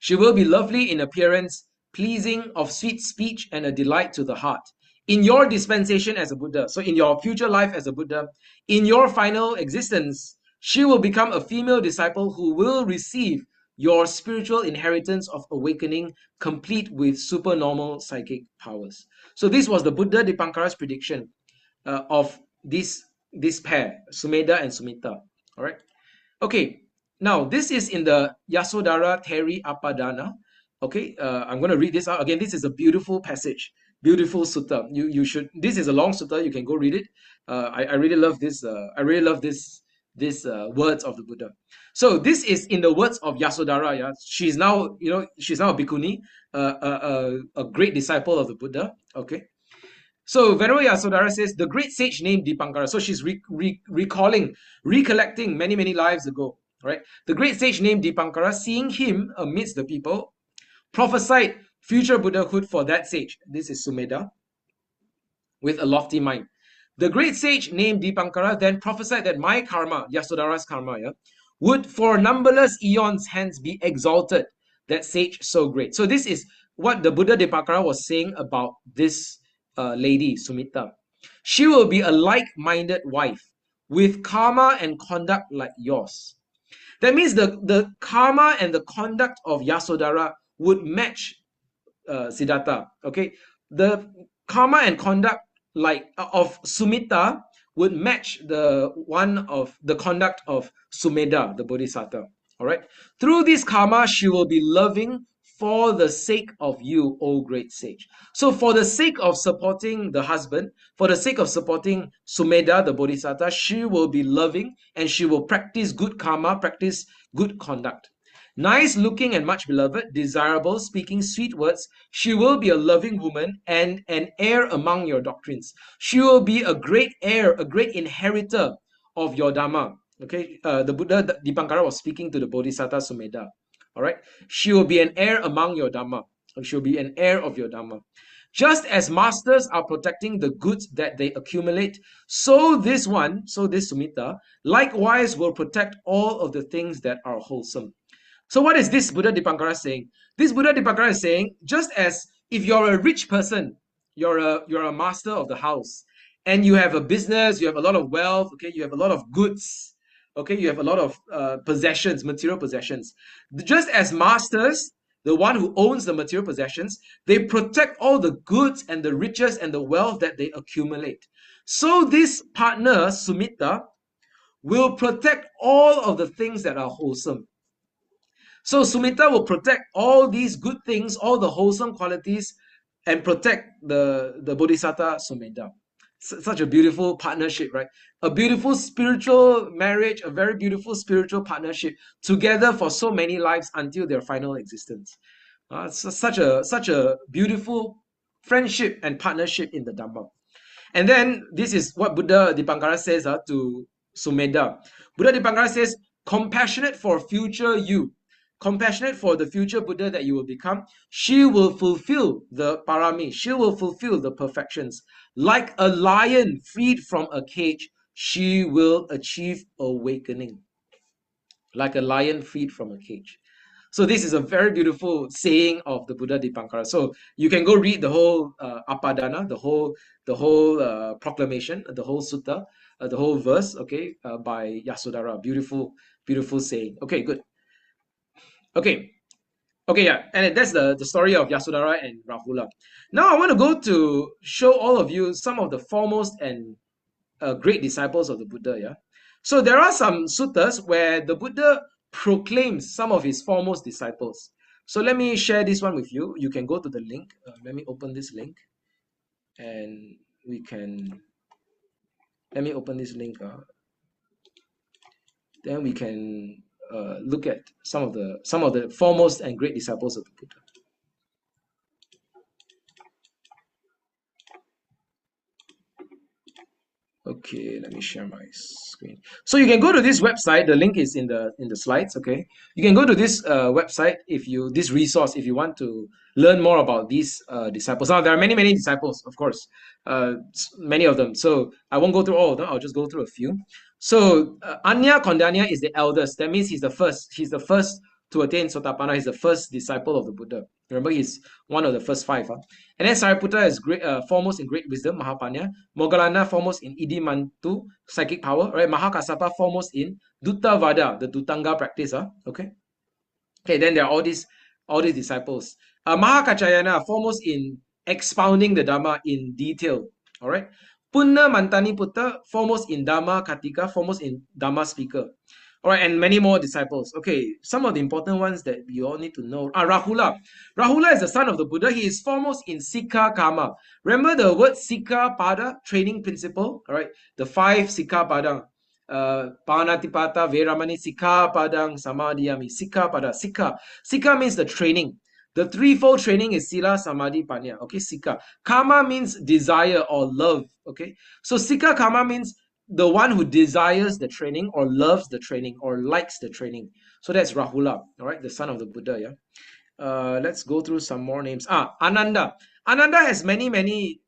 She will be lovely in appearance, pleasing, of sweet speech, and a delight to the heart. In your dispensation as a Buddha, so in your future life as a Buddha, in your final existence, she will become a female disciple who will receive your spiritual inheritance of awakening, complete with supernormal psychic powers. So this was the Buddha Dipankara's prediction of this pair, Sumedha and Sumitta. All right. Okay. Now this is in the Yasodhara Teri Apadana. Okay. I'm going to read this out again. This is a beautiful passage, beautiful sutta. You should. This is a long sutta. You can go read it. I really love this. I really love this words of the Buddha. So this is in the words of Yasodhara. Yeah, she's now she's now a bhikkhuni, a great disciple of the Buddha. Okay, so Venerable Yasodhara says the great sage named Dipankara. So she's recollecting many lives ago. Right, the great sage named Dipankara, seeing him amidst the people, prophesied future Buddhahood for that sage. This is Sumedha, with a lofty mind. The great sage named Dipankara then prophesied that my karma, Yasodhara's karma, would for numberless eons hence be exalted, that sage so great. So this is what the Buddha Dipankara was saying about this lady, Sumitta. She will be a like-minded wife with karma and conduct like yours. That means the karma and the conduct of Yasodhara would match Siddhartha. Okay, the karma and conduct of Sumitta would match the conduct of Sumedha, the Bodhisatta. All right. Through this karma, she will be loving for the sake of you, O great sage. So for the sake of supporting the husband, for the sake of supporting Sumedha, the Bodhisatta, she will be loving and she will practice good karma, practice good conduct. Nice looking and much beloved, desirable, speaking sweet words, she will be a loving woman and an heir among your doctrines. She will be a great heir, a great inheritor of your Dhamma. Okay, the Buddha Dipankara was speaking to the Bodhisatta Sumedha. All right, she will be an heir among your Dhamma. She will be an heir of your Dhamma. Just as masters are protecting the goods that they accumulate, so this Sumitta, likewise will protect all of the things that are wholesome. So what is this Buddha Dipankara saying? This Buddha Dipankara is saying, just as if you're a rich person, you're a master of the house, and you have a business, you have a lot of wealth, okay, you have a lot of goods, okay, you have a lot of possessions, material possessions. Just as masters, the one who owns the material possessions, they protect all the goods and the riches and the wealth that they accumulate. So this partner, Sumitta, will protect all of the things that are wholesome. So Sumitta will protect all these good things, all the wholesome qualities, and protect the Bodhisatta Sumedha. Such a beautiful partnership, right? A beautiful spiritual marriage, a very beautiful spiritual partnership together for so many lives until their final existence. Such a beautiful friendship and partnership in the Dhamma. And then this is what Buddha Dipankara says to Sumedha. Buddha Dipankara says, compassionate for future you, compassionate for the future Buddha that you will become. She will fulfill the parami. She will fulfill the perfections. Like a lion freed from a cage, she will achieve awakening. Like a lion freed from a cage. So this is a very beautiful saying of the Buddha Dipankara. So you can go read the whole Apadana, the whole proclamation, the whole sutta, the whole verse, okay, by Yasodhara. Beautiful, beautiful saying. Okay, good. Okay, okay, yeah, and that's the story of Yasodhara and Rahula. Now I want to go to show all of you some of the foremost and great disciples of the Buddha. Yeah, so there are some suttas where the Buddha proclaims some of his foremost disciples. So let me share this one with you. You can go to the link. Let me open this link, and we can. Let me open this link. Then we can look at some of the foremost and great disciples of the Buddha. Okay, let me share my screen. So you can go to this website. The link is in the slides. Okay, you can go to this website this resource if you want to learn more about these disciples. Now there are many disciples, of course, many of them. So I won't go through all of them. I'll just go through a few. So Anya Kondanya is the eldest. That means he's the first. He's the first to attain Sotapanna. He's the first disciple of the Buddha. Remember, he's one of the first five. Huh? And then Sariputta is great, foremost in great wisdom, Mahapanya. Moggallana foremost in Idimantu, psychic power. Right? Mahakassapa foremost in Dhuttavada, the Dhuttanga practice. Huh? Okay. Okay. Then there are all these disciples. Mahakachayana foremost in expounding the Dhamma in detail. All right. Punna Mantani Putta foremost in Dhamma Katika, foremost in Dhamma speaker. All right, and many more disciples. Okay, some of the important ones that you all need to know. Rahula. Rahula is the son of the Buddha. He is foremost in Sikha Karma. Remember the word Sikha Pada, training principle? All right, the 5 Sikha Padang. Panatipata, Veramani, Sikha Padang, Samadhiyami. Sikha Pada. Sikha. Sikha means the training. The threefold training is Sila, Samadhi, Panya. Okay, Sikha. Karma means desire or love. Okay, so Sikha Karma means the one who desires the training or loves the training or likes the training. So that's Rahula, all right, the son of the Buddha. Yeah. Let's go through some more names. Ananda. Ananda has many.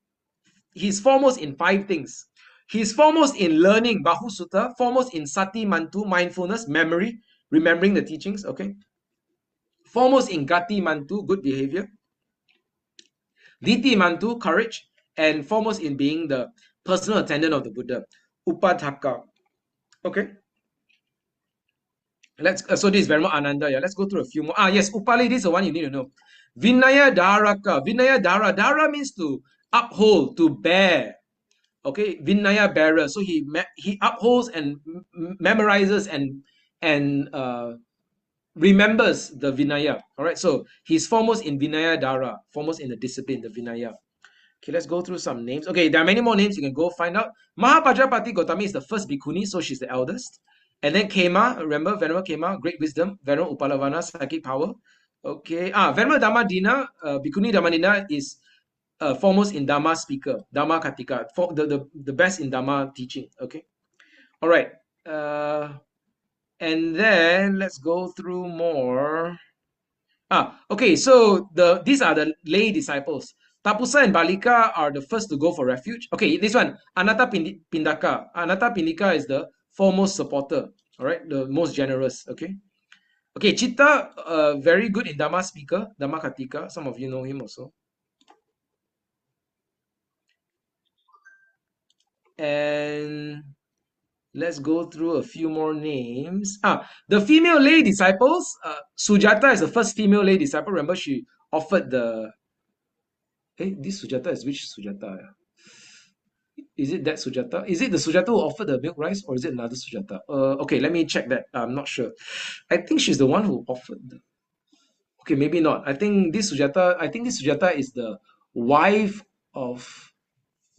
He's foremost in 5 things. He's foremost in learning Bahu Sutta, foremost in Sati Mantu, mindfulness, memory, remembering the teachings. Okay. Foremost in Gati Mantu, good behavior. Diti Mantu, courage, and foremost in being the personal attendant of the Buddha. Upadhaka. Okay. So this is very much Ananda. Yeah. Let's go through a few more. Yes, Upali, this is the one you need to know. Vinaya Dharaka. Vinaya Dhara. Dhara means to uphold, to bear. Okay, Vinaya bearer. So he upholds and memorizes and remembers the Vinaya. All right. So he's foremost in Vinaya Dhara, foremost in the discipline, the Vinaya. Okay, let's go through some names. Okay, there are many more names. You can go find out. Mahapajapati Gotami is the first bhikkhuni, so she's the eldest. And then Kema, remember, Venerable Kema, great wisdom. Venerable Upalavana, psychic power. Okay. Venerable Dhammadina, Bhikkhuni Dhammadina is foremost in Dhamma speaker, Dhamma Katika, the best in Dhamma teaching. Okay. All right. And then let's go through more. Okay. So these are the lay disciples. Tapusa and Balika are the first to go for refuge. Okay, this one, Anatta Pindaka. Anatta Pindika is the foremost supporter, all right, the most generous. Okay. Okay, Chitta, very good in Dhamma speaker, Dhamma Katika. Some of you know him also. And let's go through a few more names. The female lay disciples, Sujata is the first female lay disciple. Remember, she offered the this Sujata is which Sujata? Is it that Sujata? Is it the Sujata who offered the milk rice, or is it another Sujata? Okay, let me check that. I'm not sure. I think she's the one who offered the... Okay, maybe not. I think this Sujata is the wife of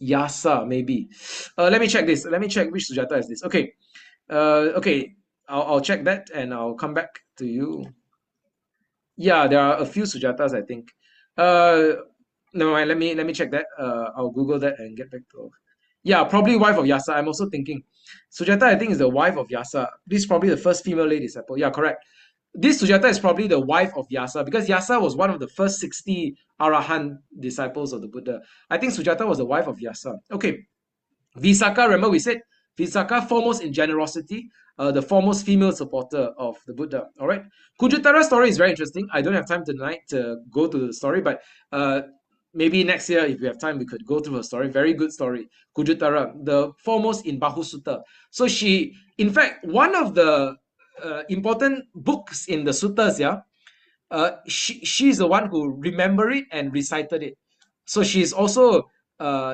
Yasa, maybe. Let me check this. Let me check which Sujata is this. Okay. Okay. I'll check that and I'll come back to you. Yeah, there are a few Sujatas, I think. Never mind. Let me check that. I'll Google that and get back to... Yeah, probably wife of Yasa. I'm also thinking. Sujata, I think, is the wife of Yasa. This is probably the first female lay disciple. Yeah, correct. this Sujata is probably the wife of Yasa, because Yasa was one of the first 60 Arahant disciples of the Buddha. I think Sujata was the wife of Yasa. Okay. Visakha, remember we said Visakha, foremost in generosity, the foremost female supporter of the Buddha. All right. Kujutara story is very interesting. I don't have time tonight to go to the story, but maybe next year, if we have time, we could go through her story. Very good story. Kujutara, the foremost in Bahu Sutta. So she, in fact, one of the important books in the suttas, she's the one who remembered it and recited it. So she's also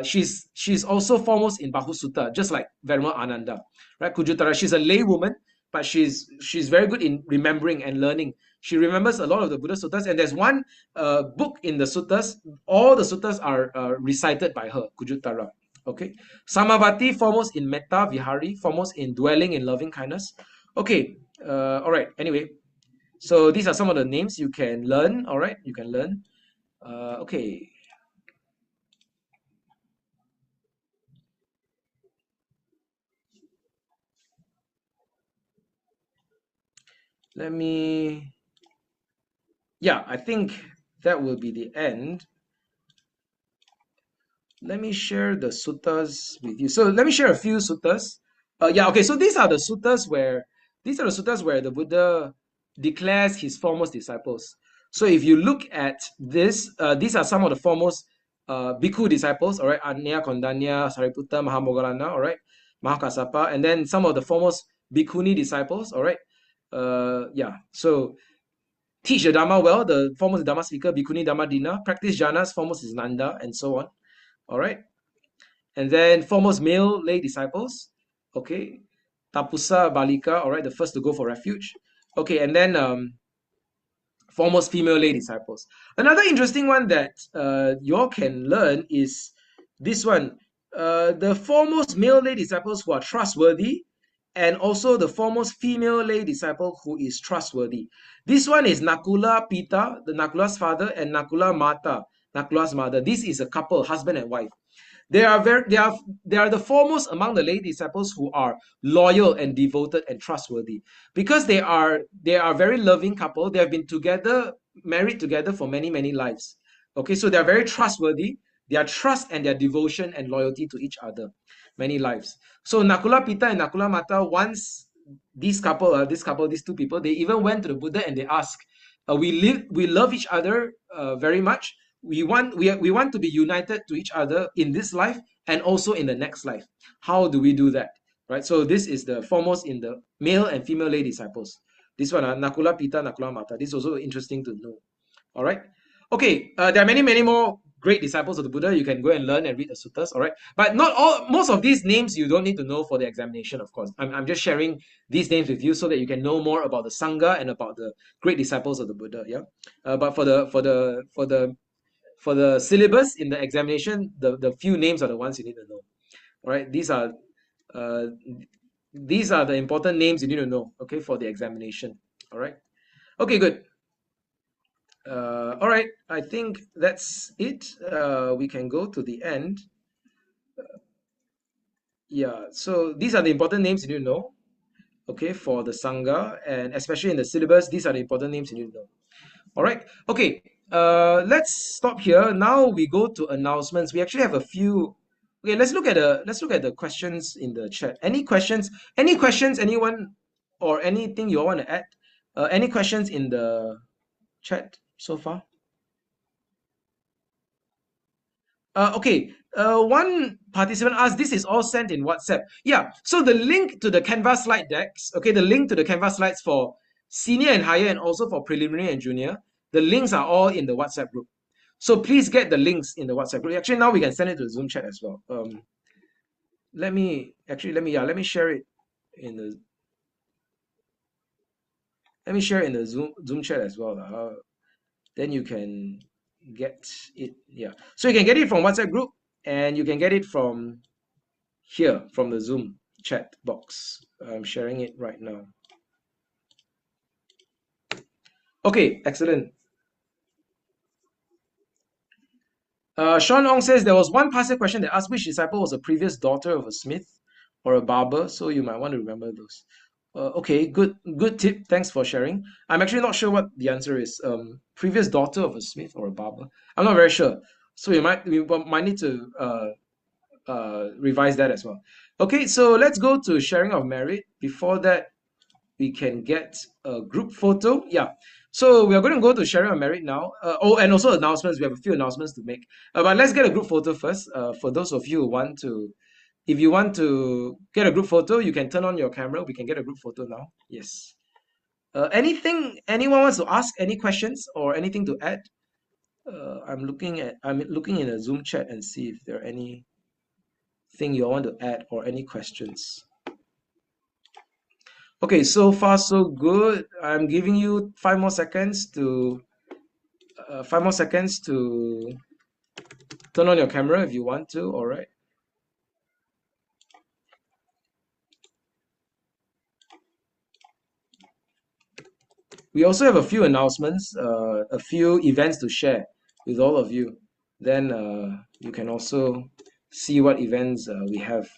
she's also foremost in Bahu Sutta, just like Venerable Ananda, right? Kujutara, she's a lay woman, but she's very good in remembering and learning. She remembers a lot of the Buddha suttas, and there's one book in the suttas. All the suttas are recited by her, Kujutara. Okay, Samavati, foremost in Metta, Vihari, foremost in dwelling in loving kindness. Okay, all right. Anyway, so these are some of the names you can learn. All right, you can learn. Okay. Let me, yeah, I think that will be the end. Let me share the suttas with you. So let me share a few suttas. Yeah, okay, so these are the suttas where the Buddha declares his foremost disciples. So if you look at this, these are some of the foremost bhikkhu disciples, all right, Anya, Kondanya, Sariputta, Mahamoggallana, all right, Mahakassapa, and then some of the foremost bhikkhuni disciples, all right. Yeah, so teach the Dhamma well, the foremost Dhamma speaker, Bhikkhuni Dhammadina, practice jhanas, foremost is Nanda, and so on. All right. And then foremost male lay disciples, okay. Tapusa Balika, all right, the first to go for refuge. Okay, and then foremost female lay disciples. Another interesting one that you all can learn is this one. The foremost male lay disciples who are trustworthy, and also the foremost female lay disciple who is trustworthy. This one is Nakula Pita, the Nakula's father, and Nakula Mata, Nakula's mother. This is a couple, husband and wife. They are the foremost among the lay disciples who are loyal and devoted and trustworthy, because they are very loving couple. They have been together, married together for many lives. Okay, so they are very trustworthy. Their trust and their devotion and loyalty to each other, many lives. So Nakula Pita and Nakula Mata, once these two people, they even went to the Buddha and they asked, we love each other very much. We want to be united to each other in this life and also in the next life. How do we do that? Right. So this is the foremost in the male and female lay disciples. This one, Nakula Pita, Nakula Mata. This is also interesting to know. All right. Okay. There are many more great disciples of the Buddha. You can go and learn and read the suttas. All right. But not all. Most of these names you don't need to know for the examination. Of course, I'm just sharing these names with you so that you can know more about the Sangha and about the great disciples of the Buddha. Yeah. But for the syllabus in the examination, the few names are the ones you need to know. All right, uh, these are the important names you need to know. Okay, for the examination. All right. Okay, good. All right, I think that's it. We can go to the end. Yeah. So these are the important names you need to know. Okay, for the Sangha, and especially in the syllabus, these are the important names you need to know. All right. Okay. Let's stop here. Now we go to announcements. We actually have a few. Okay, let's look at the questions in the chat. Any questions? Any questions? Anyone or anything you all want to add? Any questions in the chat so far? Okay. One participant asked, this is all sent in WhatsApp. Yeah. So the link to the Canva slide decks, okay, the link to the Canva slides for senior and higher and also for preliminary and junior, the links are all in the WhatsApp group. So please get the links in the WhatsApp group. Actually, now we can send it to the Zoom chat as well. Let me share it in the Zoom chat as well. Then you can get it. Yeah. So you can get it from WhatsApp group, and you can get it from here, from the Zoom chat box. I'm sharing it right now. Okay, excellent. Sean Ong says there was one past question that asked which disciple was a previous daughter of a smith or a barber, so you might want to remember those. Okay, good tip. Thanks for sharing. I'm actually not sure what the answer is. Previous daughter of a smith or a barber. I'm not very sure. So we might need to revise that as well. Okay, so let's go to sharing of merit. Before that, we can get a group photo. Yeah. So we are going to go to sharing of merit now. And also announcements. We have a few announcements to make. But let's get a group photo first. For those of you who want to, if you want to get a group photo, you can turn on your camera. We can get a group photo now. Yes. Anyone wants to ask any questions or anything to add? I'm looking in a Zoom chat and see if there are anything you want to add or any questions. Okay, so far so good. I'm giving you 5 more seconds to 5 more seconds to turn on your camera if you want to. All right. We also have a few announcements, a few events to share with all of you. Then you can also see what events we have.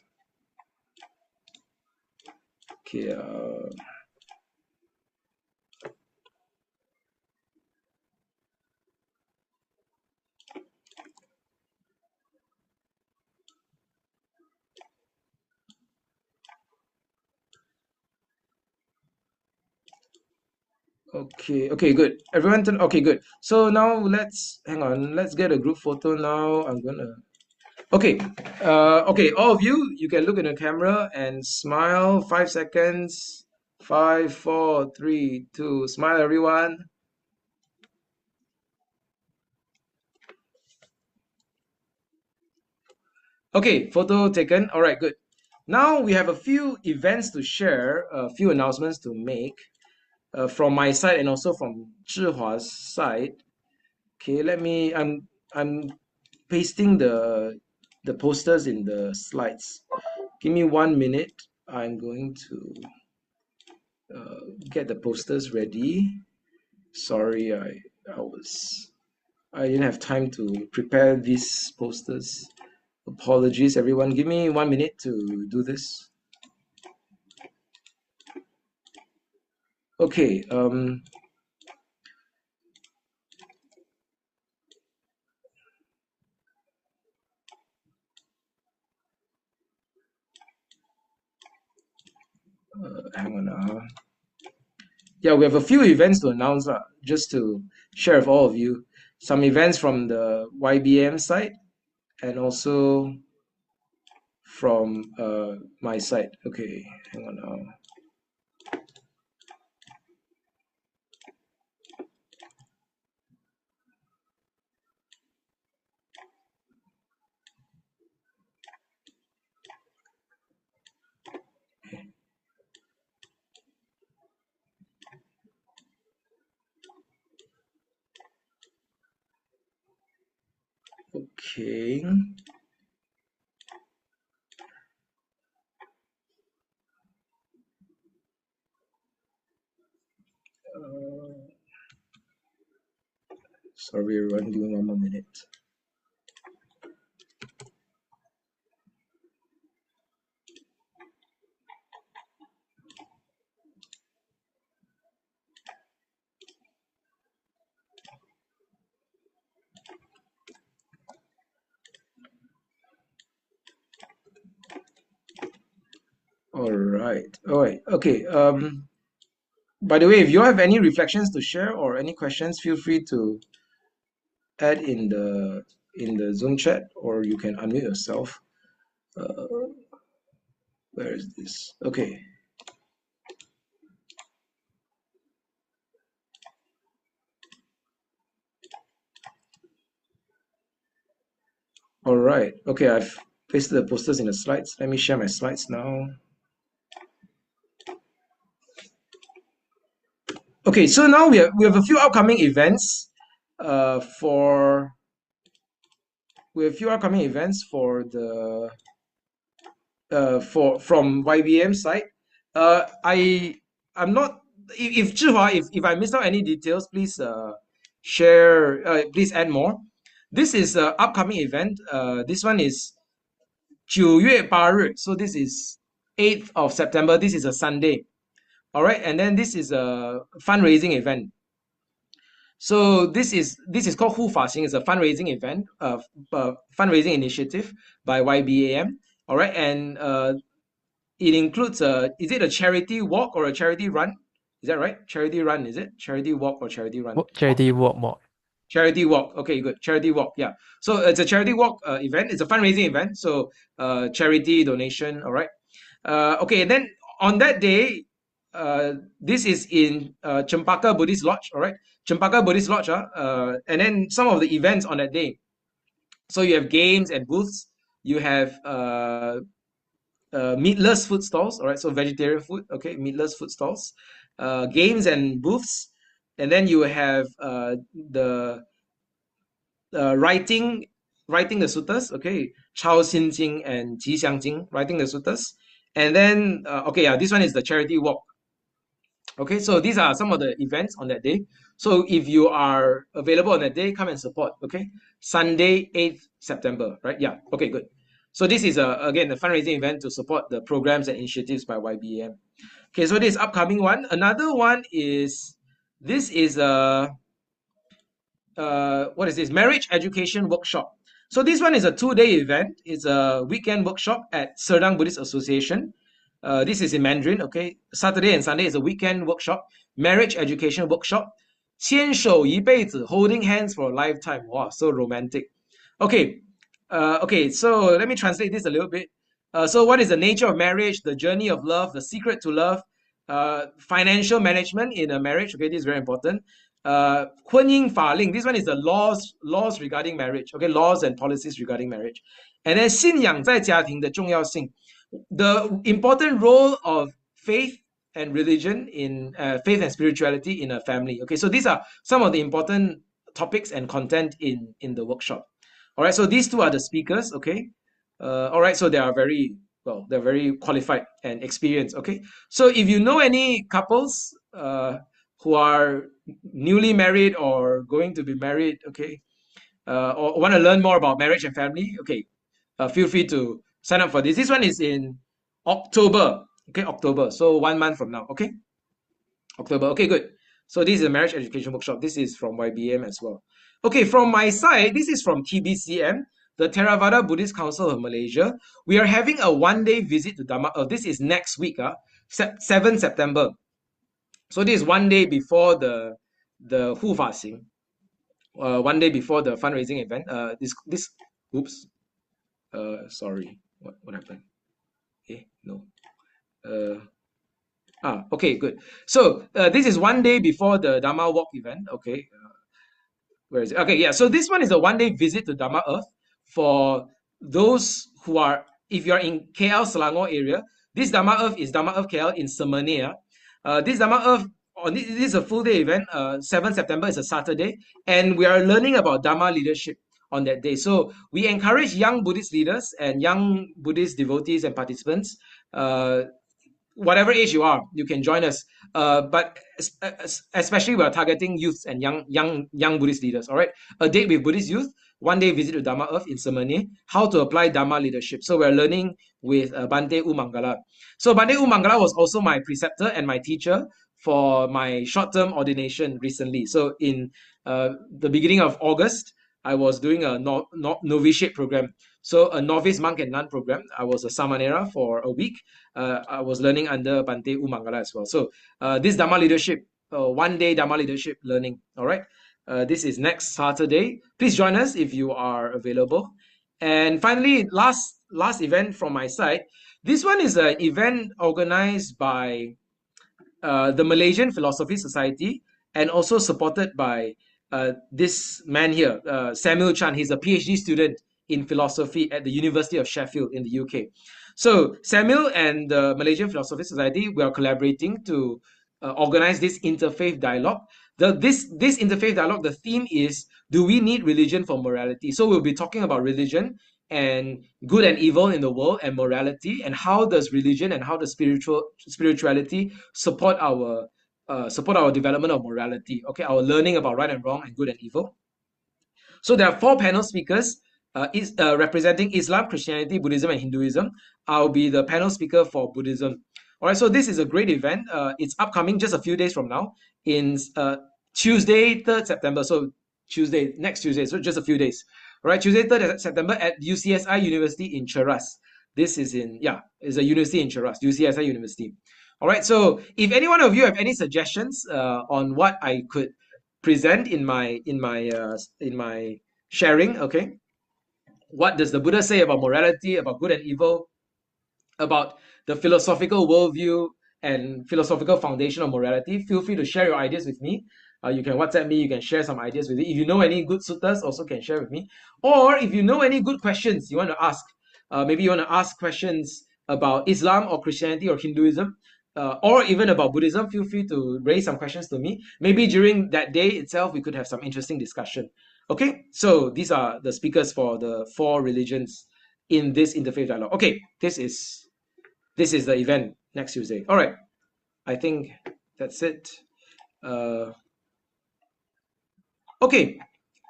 Okay. Okay, good. Everyone turn, okay, good. So now hang on, let's get a group photo now. Okay, all of you, you can look in the camera and smile. 5 seconds. 5, 4, 3, 2. Smile, everyone. Okay, photo taken. All right, good. Now we have a few events to share, a few announcements to make from my side and also from Zhihua's side. Okay, I'm pasting the posters in the slides. Give me 1 minute. I'm going to get the posters ready. Sorry, I didn't have time to prepare these posters. Apologies, everyone. Give me 1 minute to do this. Okay. Hang on. Yeah, we have a few events to announce, just to share with all of you. Some events from the YBAM side and also from my side. Okay, hang on now. Okay. Sorry, everyone. Give me 1 more minute. All right. Okay. By the way, if you have any reflections to share or any questions, feel free to add in the Zoom chat, or you can unmute yourself. Where is this? Okay. All right. Okay, I've pasted the posters in the slides. Let me share my slides now. Okay, so now we have a few upcoming events for we have a few upcoming events for the for from YBM side. I'm not if Zhihua, if I missed out any details, please share please add more. This is a upcoming event. This one is 9月8日, so this is 8th of September. This is a Sunday. All right, and then this is a fundraising event. So this is called Hu Fa Xing. It's a fundraising event, fundraising initiative by YBAM. All right, and it includes is it a charity walk or a charity run? Is that right? Charity run, is it? Charity walk or charity run? Charity work more. Charity walk. Okay, good. Charity walk. Yeah. So it's a charity walk event. It's a fundraising event. So charity donation. All right. Okay. And then on that day, this is in Chempaka Buddhist Lodge. All right. Chempaka Buddhist Lodge. And then some of the events on that day. So you have games and booths. You have meatless food stalls. All right. So vegetarian food. Okay. Meatless food stalls. Games and booths. And then you have the writing the suttas, okay, Chao Xin Jing and Qi Xiang Jing, writing the suttas. And then, okay, yeah, this one is the charity walk. Okay, so these are some of the events on that day. So if you are available on that day, come and support, okay? Sunday, 8th September, right? Yeah, okay, good. So this is, again, the fundraising event to support the programs and initiatives by YBM. Okay, so this upcoming one. Another one is, this is a, what is this? Marriage education workshop. So this one is a 2-day event. It's a weekend workshop at Serdang Buddhist Association. This is in Mandarin, okay? Saturday and Sunday is a weekend workshop, marriage education workshop. 牵手一辈子, holding hands for a lifetime. Wow, so romantic. Okay, okay, so let me translate this a little bit. So what is the nature of marriage, the journey of love, the secret to love, financial management in a marriage. Okay, this is very important. 婚姻法令, this one is the laws regarding marriage. Okay, laws and policies regarding marriage. And then 信仰在家庭的重要性, the important role of faith and religion in faith and spirituality in a family. Okay, so these are some of the important topics and content in the workshop. All right, so these two are the speakers. Okay, all right, so they are very well, they're very qualified and experienced. Okay, so if you know any couples who are newly married or going to be married, okay, or want to learn more about marriage and family, okay, feel free to sign up for this. This one is in October. Okay, October. So 1 month from now. Okay, October. Okay, good. So this is a marriage education workshop. This is from YBM as well. Okay, from my side, this is from TBCM, the Theravāda Buddhist Council of Malaysia. We are having a 1-day visit to Dhamma. Oh, this is next week, 7 September. So this is 1 day before the Hu Fa Xing, 1 day before the fundraising event. Oops, sorry, what happened? Okay, no. Okay, good. So this is 1 day before the Dhamma walk event. Okay, where is it? Okay, yeah. So this one is a 1-day visit to Dhamma Earth for those who are, if you are in KL Selangor area. This Dhamma Earth is Dhamma Earth KL in Semania. This Dhamma Earth, this is a full day event. 7 September is a Saturday, and we are learning about Dhamma leadership on that day. So we encourage young Buddhist leaders and young Buddhist devotees and participants, whatever age you are, you can join us. But especially we are targeting youths and young Buddhist leaders. All right, a date with Buddhist youth, 1-day visit to Dhamma Earth in Semani, how to apply Dhamma leadership. So we're learning with Bante U Mangala. So Bante U Mangala was also my preceptor and my teacher for my short-term ordination recently. So in the beginning of August, I was doing a novitiate program. So a novice monk and nun program. I was a samanera for a week. I was learning under Bante U Mangala as well. So this Dhamma leadership, 1-day Dhamma leadership learning. All right. This is next Saturday. Please join us if you are available. And finally, last event from my side. This one is an event organized by the Malaysian Philosophy Society and also supported by this man here, Samuel Chan. He's a PhD student in philosophy at the University of Sheffield in the UK. So Samuel and the Malaysian Philosophy Society, we are collaborating to organize this interfaith dialogue. This interfaith dialogue, the theme is, do we need religion for morality? So we'll be talking about religion and good and evil in the world and morality, and how does religion and how does spirituality support our development of morality, okay, our learning about right and wrong and good and evil. So there are 4 panel speakers representing Islam, Christianity, Buddhism, and Hinduism. I'll be the panel speaker for Buddhism. All right, so this is a great event. It's upcoming just a few days from now in Tuesday, 3rd September. So next Tuesday, so just a few days. All right, Tuesday, 3rd September at UCSI University in Cheras. This is it's a university in Cheras, UCSI University. All right, so if any one of you have any suggestions on what I could present in my sharing, okay, what does the Buddha say about morality, about good and evil, about the philosophical worldview and philosophical foundation of morality, feel free to share your ideas with me. You can WhatsApp me, you can share some ideas with me. If you know any good suttas, also can share with me. Or if you know any good questions you want to ask, maybe you want to ask questions about Islam or Christianity or Hinduism, or even about Buddhism, feel free to raise some questions to me. Maybe during that day itself, we could have some interesting discussion. Okay, so these are the speakers for the 4 religions in this interfaith dialogue. Okay, this is the event next Tuesday. All right, I think that's it. Okay,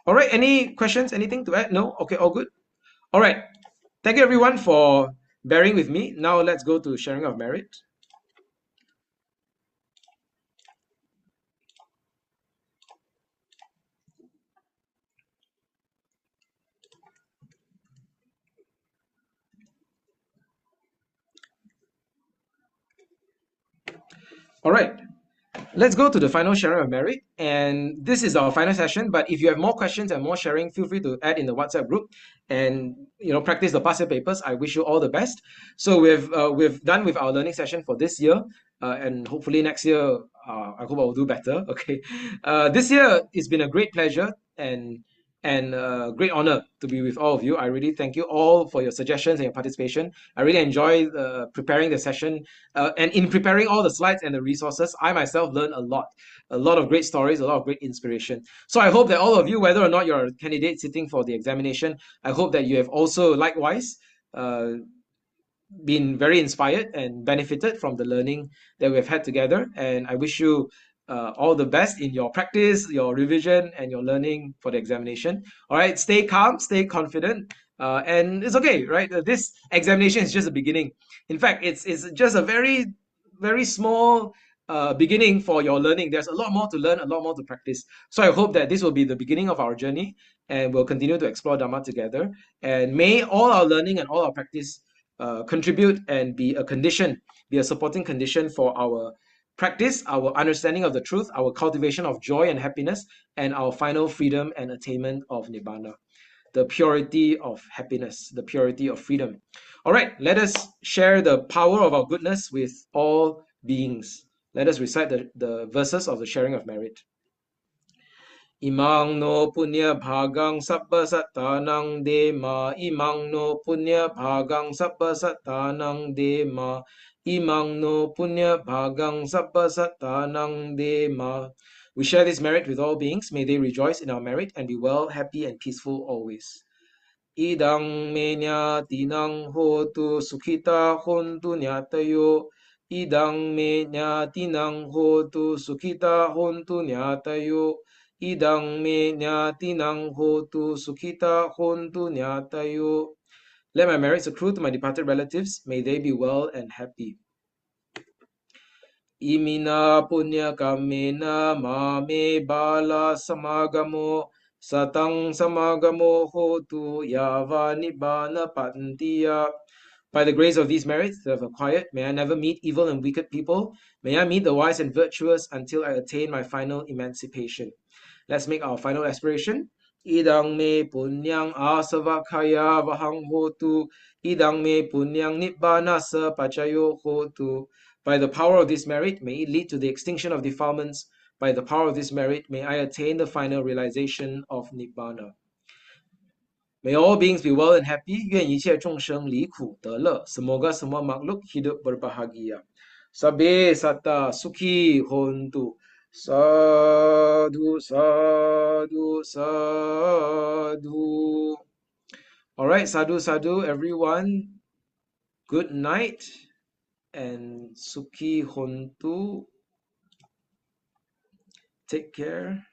all right. Any questions? Anything to add? No. Okay, all good. All right. Thank you everyone for bearing with me. Now let's go to sharing of merit. All right. Let's go to the final sharing of merit. And this is our final session. But if you have more questions and more sharing, feel free to add in the WhatsApp group and practice the past year papers. I wish you all the best. So we've done with our learning session for this year, and hopefully next year I hope I will do better. Okay, this year it's been a great pleasure and great honor to be with all of you. I really thank you all for your suggestions and your participation. I really enjoy preparing the session, and in preparing all the slides and the resources, I myself learned a lot of great stories, a lot of great inspiration. So I hope that all of you, whether or not you're a candidate sitting for the examination, I hope that you have also likewise uh, been very inspired and benefited from the learning that we've had together. And I wish you all the best in your practice, your revision, and your learning for the examination. All right, stay calm, stay confident, and it's okay, right? This examination is just a beginning. In fact, it's just a very, very small beginning for your learning. There's a lot more to learn, a lot more to practice. So I hope that this will be the beginning of our journey, and we'll continue to explore Dhamma together. And may all our learning and all our practice contribute and be a supporting condition for our practice, our understanding of the truth, our cultivation of joy and happiness, and our final freedom and attainment of Nibbana, the purity of happiness, the purity of freedom. All right, let us share the power of our goodness with all beings. Let us recite the verses of the sharing of merit. Imang no punya bhagang sabba sattanang dema. Imang no punya bhagang sabba sattanang dema. Imang no punya bhagang sabba sattanang dema. We share this merit with all beings. May they rejoice in our merit and be well, happy, and peaceful always. Idang me nyatinang hotu sukhita hontu nyatayo. Idang me nyatinang hotu sukhita hontu nyatayo. Idang me nyatinang hotu sukhita hontu nyatayo. Let my merits accrue to my departed relatives. May they be well and happy. Imina punya kamena mame bala samagamo satang samagamo hotu yava nibbana pantiya. By the grace of these merits that I've acquired, may I never meet evil and wicked people. May I meet the wise and virtuous until I attain my final emancipation. Let's make our final aspiration. Idang me punyang asavakaya vahang hotu. Idang me punyang nibbana sa pachayo hotu. By the power of this merit, may it lead to the extinction of defilements. By the power of this merit, may I attain the final realization of Nibbana. May all beings be well and happy. 愿一切众生离苦得乐. Semoga semua makhluk hidup berbahagia. Sabbe satta sukhi hontu. Sadhu, sadhu, sadhu. All right, sadhu, sadhu, everyone. Good night. And Sukhi Hontu, take care.